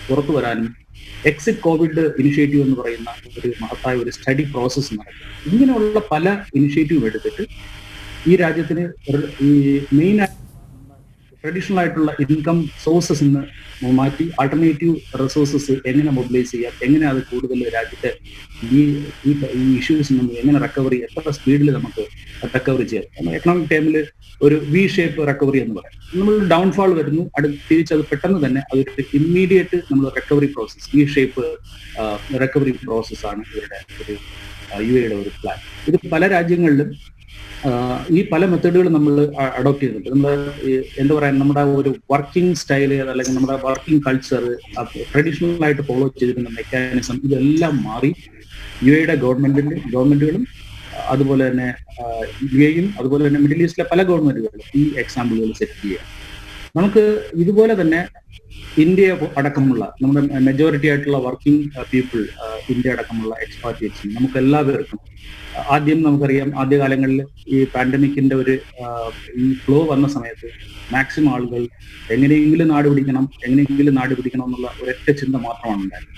പുറത്തു വരാനും എക്സിറ്റ് കോവിഡ് ഇനിഷ്യേറ്റീവ് എന്ന് പറയുന്ന ഒരു മഹത്തായ ഒരു സ്റ്റഡി പ്രോസസ്സ് നടക്കും. ഇങ്ങനെയുള്ള പല ഇനിഷ്യേറ്റീവ് എടുത്തിട്ട് ഈ രാജ്യത്തിന് ഈ മെയിൻ ട്രഡീഷണൽ ആയിട്ടുള്ള ഇൻകം സോഴ്സസ് നിന്ന് മാറ്റി ആൾട്ടർനേറ്റീവ് റിസോഴ്സസ് എങ്ങനെ മൊബിലൈസ് ചെയ്യാം, എങ്ങനെ അത് കൂടുതൽ രാജ്യത്തെ ഈ ഇഷ്യൂസിൽ നിന്ന് എങ്ങനെ റിക്കവറി, എത്ര സ്പീഡിൽ നമുക്ക് റിക്കവറി ചെയ്യാം. എക്കണോമിക് ടൈമിൽ ഒരു വി ഷേപ്പ് റിക്കവറി എന്ന് പറയാം. നമ്മൾ ഡൗൺഫാൾ വരുന്നു, തിരിച്ചത് പെട്ടെന്ന് തന്നെ അതൊരു ഇമ്മീഡിയറ്റ് നമ്മൾ recovery process, V shape recovery പ്രോസസ്സാണ് ഇവരുടെ ഒരു UAE ഒരു പ്ലാൻ. ഇത് പല രാജ്യങ്ങളിലും ഈ പല മെത്തേഡുകളും നമ്മൾ അഡോപ്റ്റ് ചെയ്യുന്നുണ്ട്. നമ്മൾ എന്താ പറയുക, നമ്മുടെ ഒരു വർക്കിംഗ് സ്റ്റൈല് അല്ലെങ്കിൽ നമ്മുടെ വർക്കിംഗ് കൾച്ചർ, ട്രഡീഷണൽ ആയിട്ട് ഫോളോ ചെയ്തിരുന്ന മെക്കാനിസം ഇതെല്ലാം മാറി UAE ഗവൺമെന്റുകളും അതുപോലെ തന്നെ UAE അതുപോലെ തന്നെ മിഡിൽ ഈസ്റ്റിലെ പല ഗവൺമെന്റുകളും ഈ എക്സാമ്പിളുകൾ സെറ്റ് ചെയ്യുക. നമുക്ക് ഇതുപോലെ തന്നെ ഇന്ത്യ അടക്കമുള്ള നമ്മുടെ മെജോറിറ്റി ആയിട്ടുള്ള വർക്കിംഗ് പീപ്പിൾ, ഇന്ത്യ അടക്കമുള്ള എക്സ്പാട്രിയേറ്റ്സ്, നമുക്ക് എല്ലാവർക്കും ആദ്യം നമുക്കറിയാം, ആദ്യകാലങ്ങളിൽ ഈ പാൻഡമിക്കിന്റെ ഒരു ഈ ഫ്ലോ വന്ന സമയത്ത് മാക്സിമം ആളുകൾ എങ്ങനെയെങ്കിലും നാട് പിടിക്കണം എന്നുള്ള ഒരൊറ്റ ചിന്ത മാത്രമാണ് ഉണ്ടായത്.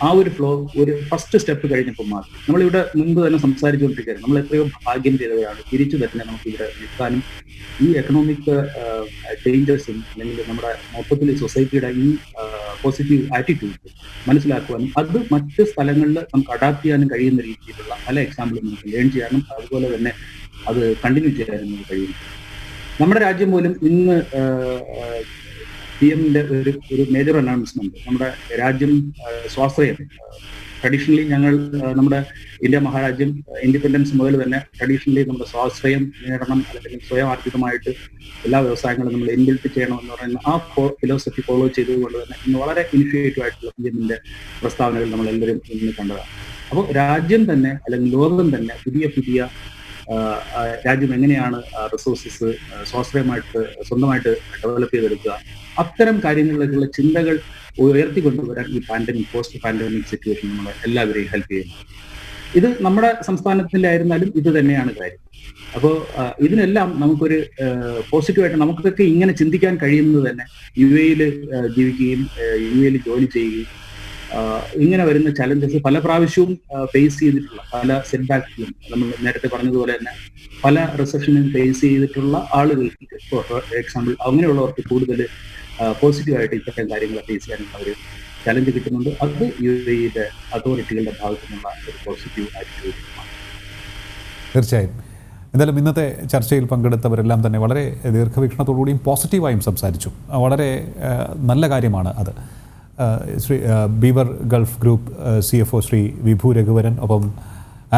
ആ ഒരു ഫ്ലോ ഒരു ഫസ്റ്റ് സ്റ്റെപ്പ് കഴിഞ്ഞപ്പോൾ മാറി. നമ്മളിവിടെ മുൻപ് തന്നെ സംസാരിച്ചുകൊണ്ടിരിക്കുകയാണ്, നമ്മൾ എത്രയോ ഭാഗ്യം ചെയ്തവരാണ്, തിരിച്ചു തന്നെ നമുക്ക് ഇവിടെ നിൽക്കാനും ഈ എക്കണോമിക് ചേഞ്ചസും അല്ലെങ്കിൽ നമ്മുടെ മൊത്തത്തിൽ സൊസൈറ്റിയുടെ ഈ പോസിറ്റീവ് ആറ്റിറ്റ്യൂഡ് മനസ്സിലാക്കുവാനും അത് മറ്റ് സ്ഥലങ്ങളിൽ നമുക്ക് അഡാപ്റ്റ് ചെയ്യാനും കഴിയുന്ന രീതിയിലുള്ള പല എക്സാമ്പിളും നമുക്ക് ലേൺ ചെയ്യാനും അതുപോലെ തന്നെ അത് കണ്ടിന്യൂ ചെയ്യാനും നമുക്ക് കഴിയുന്നു. നമ്മുടെ രാജ്യം പോലും ഇന്ന് PM-ന്റെ ഒരു മേജർ അനൗൺസ്മെന്റ്, നമ്മുടെ രാജ്യം സ്വാശ്രയം, ട്രഡീഷണലി ഞങ്ങൾ നമ്മുടെ ഇന്ത്യ മഹാരാജ്യം ഇൻഡിപെൻഡൻസ് മുതൽ തന്നെ ട്രഡീഷണലി നമ്മുടെ സ്വാശ്രയം നേടണം, അല്ലെങ്കിൽ സ്വയം ആർജിതമായിട്ട് എല്ലാ വ്യവസായങ്ങളും നമ്മൾ ഇൻബിൽറ്റ് ചെയ്യണം എന്ന് പറയുന്ന ആ ഫിലോസഫി ഫോളോ ചെയ്തുകൊണ്ട് തന്നെ ഇന്ന് വളരെ ഇനിഷ്യേറ്റീവ് ആയിട്ടുള്ള PM-ന്റെ പ്രസ്താവനകൾ നമ്മൾ എല്ലാവരും ഇന്ന് കണ്ടതാണ്. അപ്പോൾ രാജ്യം തന്നെ അല്ലെങ്കിൽ ലോകം തന്നെ പുതിയ രാജ്യം എങ്ങനെയാണ് റിസോഴ്സസ് സ്വാശ്രയമായിട്ട് സ്വന്തമായിട്ട് ഡെവലപ്പ് ചെയ്തെടുക്കുക, അത്തരം കാര്യങ്ങളിലേക്കുള്ള ചിന്തകൾ ഉയർത്തിക്കൊണ്ടുവരാൻ ഈ പോസ്റ്റ് പാൻഡമിക് സിറ്റുവേഷൻ നമ്മളെ എല്ലാവരെയും ഹെൽപ്പ് ചെയ്യുന്നു. ഇത് നമ്മുടെ സംസ്ഥാനത്തിലായിരുന്നാലും ഇത് തന്നെയാണ് കാര്യം. അപ്പോൾ ഇതിനെല്ലാം നമുക്കൊരു പോസിറ്റീവായിട്ട് നമുക്കൊക്കെ ഇങ്ങനെ ചിന്തിക്കാൻ കഴിയുന്നത് തന്നെ UAE-ൽ ജീവിക്കുകയും UAE-ൽ ജോലി ചെയ്യുകയും ഇങ്ങനെ വരുന്ന ചലഞ്ചസ് പല പ്രാവശ്യവും ഫേസ് ചെയ്തിട്ടുള്ള പല സെറ്റ് ബാക്സിലും നമ്മൾ നേരത്തെ പറഞ്ഞതുപോലെ തന്നെ പല റിസപ്ഷനും ഫേസ് ചെയ്തിട്ടുള്ള ആളുകൾക്ക്, ഫോർ എക്സാമ്പിൾ അങ്ങനെയുള്ളവർക്ക് കൂടുതൽ പോസിറ്റീവായിട്ട് ഇത്തരം കാര്യങ്ങൾ ഫേസ് ചെയ്യാനുള്ള ഒരു ചലഞ്ച് കിട്ടുന്നുണ്ട്. അത് UAE-യുടെ അതോറിറ്റികളുടെ ഭാഗത്തു നിന്നുള്ള ഒരു പോസിറ്റീവ് ആറ്റിറ്റ്യൂഡാണ്. തീർച്ചയായും. എന്തായാലും ഇന്നത്തെ ചർച്ചയിൽ പങ്കെടുത്തവരെല്ലാം തന്നെ വളരെ ദീർഘവീക്ഷണത്തോടുകൂടിയും പോസിറ്റീവായും സംസാരിച്ചു. വളരെ നല്ല കാര്യമാണ് അത്. Shri Beaver Gulf Group CFO Shri Vibhu Raghuvaran, ഒപ്പം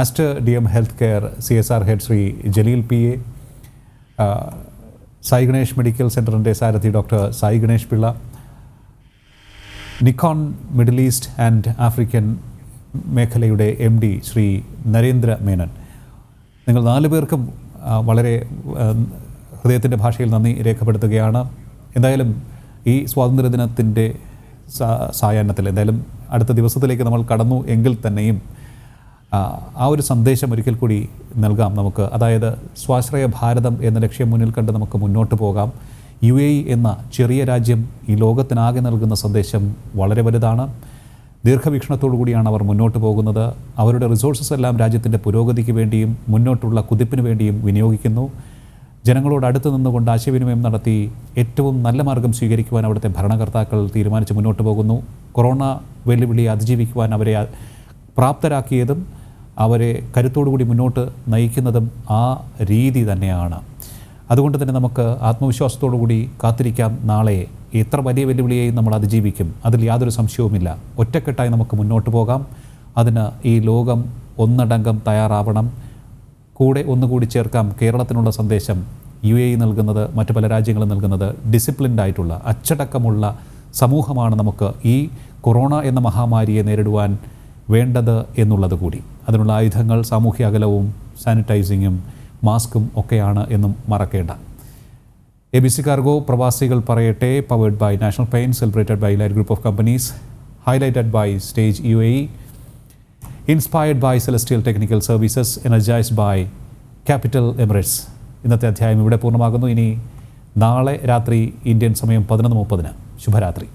Aster DM health care CSR head Shri Jaleel PA, Sai Ganesh medical സെൻ്ററിൻ്റെ സാരഥി doctor Sai Ganesh Pillai, Nikon Middle East and African മേഖലയുടെ MD ശ്രീ നരേന്ദ്ര മേനൻ, നിങ്ങൾ 4 പേർക്കും വളരെ ഹൃദയത്തിൻ്റെ ഭാഷയിൽ നന്ദി രേഖപ്പെടുത്തുകയാണ്. എന്തായാലും ഈ സ്വാതന്ത്ര്യദിനത്തിൻ്റെ സായാഹ്നത്തിൽ എന്തായാലും അടുത്ത ദിവസത്തിലേക്ക് നമ്മൾ കടന്നു എങ്കിൽ തന്നെയും ആ ഒരു സന്ദേശം ഒരിക്കൽ കൂടി നൽകാം നമുക്ക്. അതായത് സ്വാശ്രയ ഭാരതം എന്ന ലക്ഷ്യം മുന്നിൽ കണ്ട് നമുക്ക് മുന്നോട്ട് പോകാം. UAE എന്ന ചെറിയ രാജ്യം ഈ ലോകത്തിനാകെ നൽകുന്ന സന്ദേശം വളരെ വലുതാണ്. ദീർഘവീക്ഷണത്തോടു കൂടിയാണ് അവർ മുന്നോട്ട് പോകുന്നത്. അവരുടെ റിസോഴ്സസ് എല്ലാം രാജ്യത്തിൻ്റെ പുരോഗതിക്ക് വേണ്ടിയും മുന്നോട്ടുള്ള കുതിപ്പിന് വേണ്ടിയും വിനിയോഗിക്കുന്നു. ജനങ്ങളോട് അടുത്ത് നിന്നുകൊണ്ട് ആശയവിനിമയം നടത്തി ഏറ്റവും നല്ല മാർഗം സ്വീകരിക്കുവാൻ അവിടുത്തെ ഭരണകർത്താക്കൾ തീരുമാനിച്ച് മുന്നോട്ട് പോകുന്നു. കൊറോണ വെല്ലുവിളിയെ അതിജീവിക്കുവാൻ അവരെ പ്രാപ്തരാക്കിയതും അവരെ കരുത്തോടുകൂടി മുന്നോട്ട് നയിക്കുന്നതും ആ രീതി തന്നെയാണ്. അതുകൊണ്ട് തന്നെ നമുക്ക് ആത്മവിശ്വാസത്തോടുകൂടി കാത്തിരിക്കാം. നാളെ എത്ര വലിയ വെല്ലുവിളിയെയും നമ്മൾ അതിജീവിക്കും, അതിൽ യാതൊരു സംശയവുമില്ല. ഒറ്റക്കെട്ടായി നമുക്ക് മുന്നോട്ട് പോകാം. അതിന് ഈ ലോകം ഒന്നടങ്കം തയ്യാറാവണം. കൂടെ ഒന്നുകൂടി ചേർക്കാം, കേരളത്തിനുള്ള സന്ദേശം UAE നൽകുന്നത്, മറ്റു പല രാജ്യങ്ങളും നൽകുന്നത് ഡിസിപ്ലിൻഡ് ആയിട്ടുള്ള അച്ചടക്കമുള്ള സമൂഹമാണ് നമുക്ക് ഈ കൊറോണ എന്ന മഹാമാരിയെ നേരിടുവാൻ വേണ്ടത് എന്നുള്ളത് കൂടി. അതിനുള്ള ആയുധങ്ങൾ സാമൂഹ്യ അകലവും സാനിറ്റൈസിങ്ങും മാസ്കും ഒക്കെയാണ് എന്നും മറക്കേണ്ട. ABC Cargo പ്രവാസികൾ പറയട്ടെ, powered by national paint, celebrated by light group of companies, highlighted by Stage UAE, inspired by Celestial Technical Services, energized by Capital Emirates. ഇന്നത്തെ അധ്യായം ഇവിടെ പൂർണ്ണമാകുന്നു. ഇനി നാളെ രാത്രി ഇന്ത്യൻ സമയം 11:30. ശുഭരാത്രി.